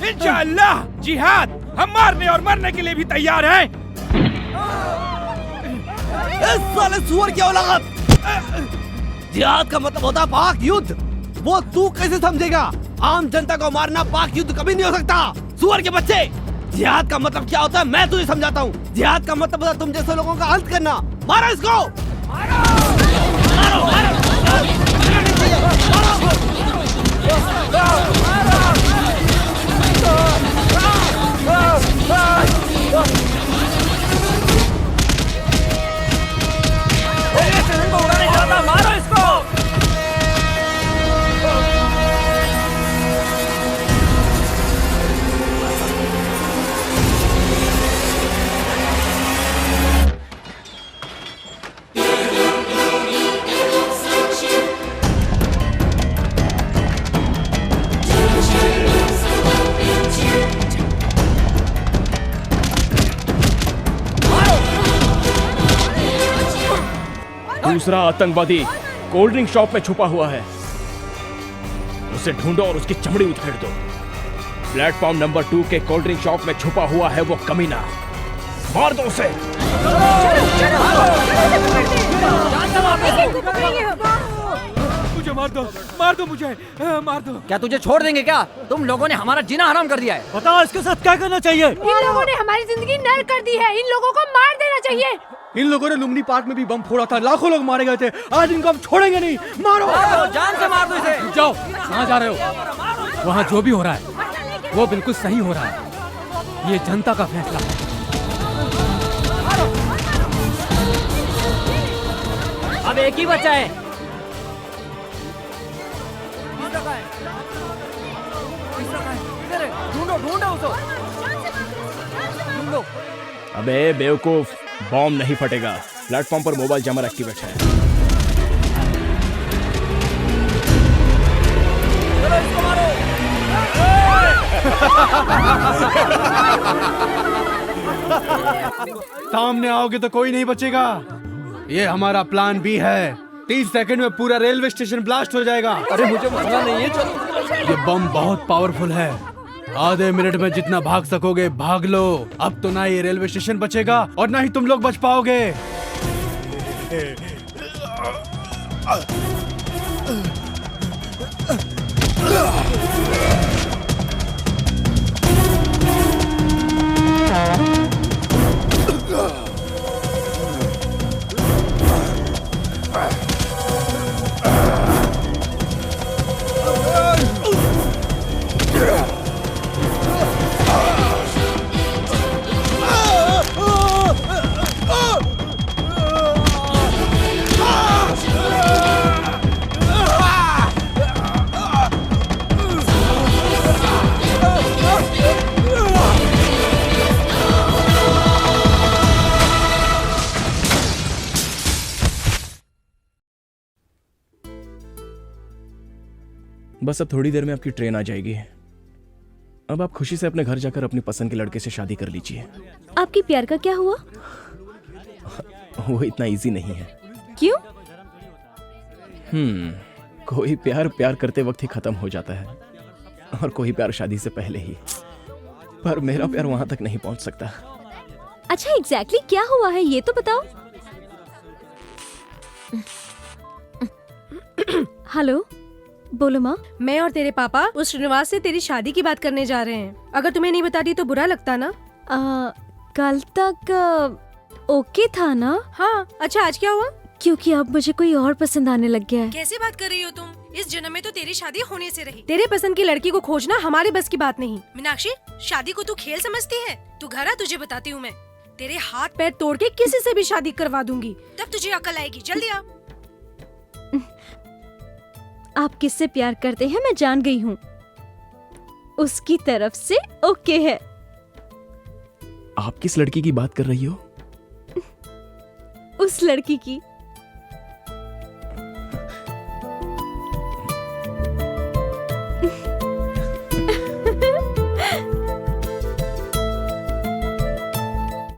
इंशाअल्लाह जिहाद, हम मारने और मरने के लिए भी तैयार हैं। साले सुअर की औलाद! जिहाद का मतलब होता है पाक युद्ध। वो तू कैसे समझेगा? आम जनता को मारना पाक युद्ध कभी नहीं हो सकता, सुअर के बच्चे। जिहाद का मतलब क्या होता है मैं तुझे समझाता हूँ। जिहाद का मतलब होता है तुम जैसे लोगों का अंत करना। मारो इसको, मारो, मारो, मारो, मारो इसको। दूसरा आतंकवादी कोल्ड ड्रिंक शॉप में छुपा हुआ है। उसे ढूंढो और उसकी चमड़ी उधेड़ दो। प्लेटफॉर्म नंबर 2 के कोल्ड ड्रिंक शॉप में छुपा हुआ है वो कमीना। मार दो उसे। मुझे मार दो मुझे, मार दो। क्या तुझे छोड़ देंगे क्या? तुम लोगों ने हमारा जीना हराम कर दिया है। बताओ इसके साथ क्या करना चाहिए? इन लोगों ने हमारी जिंदगी नर्क कर दी है। इन लोगों को मार देना चाहिए। इन लोगों ने लुम्बिनी पार्क में भी बम फोड़ा था, लाखों लोग मारे गए थे। आज इनको हम छोड़ेंगे नहीं। मारो, जान से मार दो इसे। जाओ, कहाँ जा रहे हो? वहाँ जो भी हो रहा है वो बिल्कुल सही हो रहा है। ये जनता का फैसला है। अब एक ही बचा है। ढूंढो उसको। ढूंढो। अबे बेवकूफ, बॉम्ब नहीं फटेगा। प्लेटफॉर्म पर मोबाइल जमर एक्टिवेट है। सामने आओगे तो कोई नहीं बचेगा। ये हमारा प्लान बी है। 30 सेकंड में पूरा रेलवे स्टेशन ब्लास्ट हो जाएगा। अरे मुझे मरना नहीं है, चलो। ये बम बहुत पावरफुल है। आधे मिनट में जितना भाग सकोगे भाग लो। अब तो ना ये रेलवे स्टेशन बचेगा और ना ही तुम लोग बच पाओगे। बस अब थोड़ी देर में आपकी ट्रेन आ जाएगी। अब आप खुशी से अपने घर जाकर अपनी पसंद के लड़के से शादी कर लीजिए। आपकी प्यार का क्या हुआ? वो इतना इजी नहीं है। क्यों? कोई प्यार करते वक्त ही खत्म हो जाता है और कोई प्यार शादी से पहले ही। पर मेरा प्यार वहां तक नहीं पहुंच सकता। अच्छा, एग्जैक्टली क्या हुआ है ये तो बताओ। हेलो, बोलो माँ। मैं और तेरे पापा उस श्रीनिवास से तेरी शादी की बात करने जा रहे हैं। अगर तुम्हें नहीं बताती तो बुरा लगता ना? कल तक ओके था ना? हाँ। अच्छा, आज क्या हुआ? क्योंकि अब मुझे कोई और पसंद आने लग गया है। कैसे बात कर रही हो तुम? इस जन्म में तो तेरी शादी होने से रही। तेरे पसंद की लड़की को खोजना हमारे बस की बात नहीं। मीनाक्षी, शादी को तू खेल समझती है? तू घर आ, तुझे बताती हूँ मैं। तेरे हाथ पैर तोड़ के किसी से भी शादी करवा दूंगी, तब तुझे अकल आएगी। जल्दी आ। आप किससे प्यार करते हैं मैं जान गई हूँ। उसकी तरफ से ओके है। आप किस लड़की की बात कर रही हो? उस लड़की की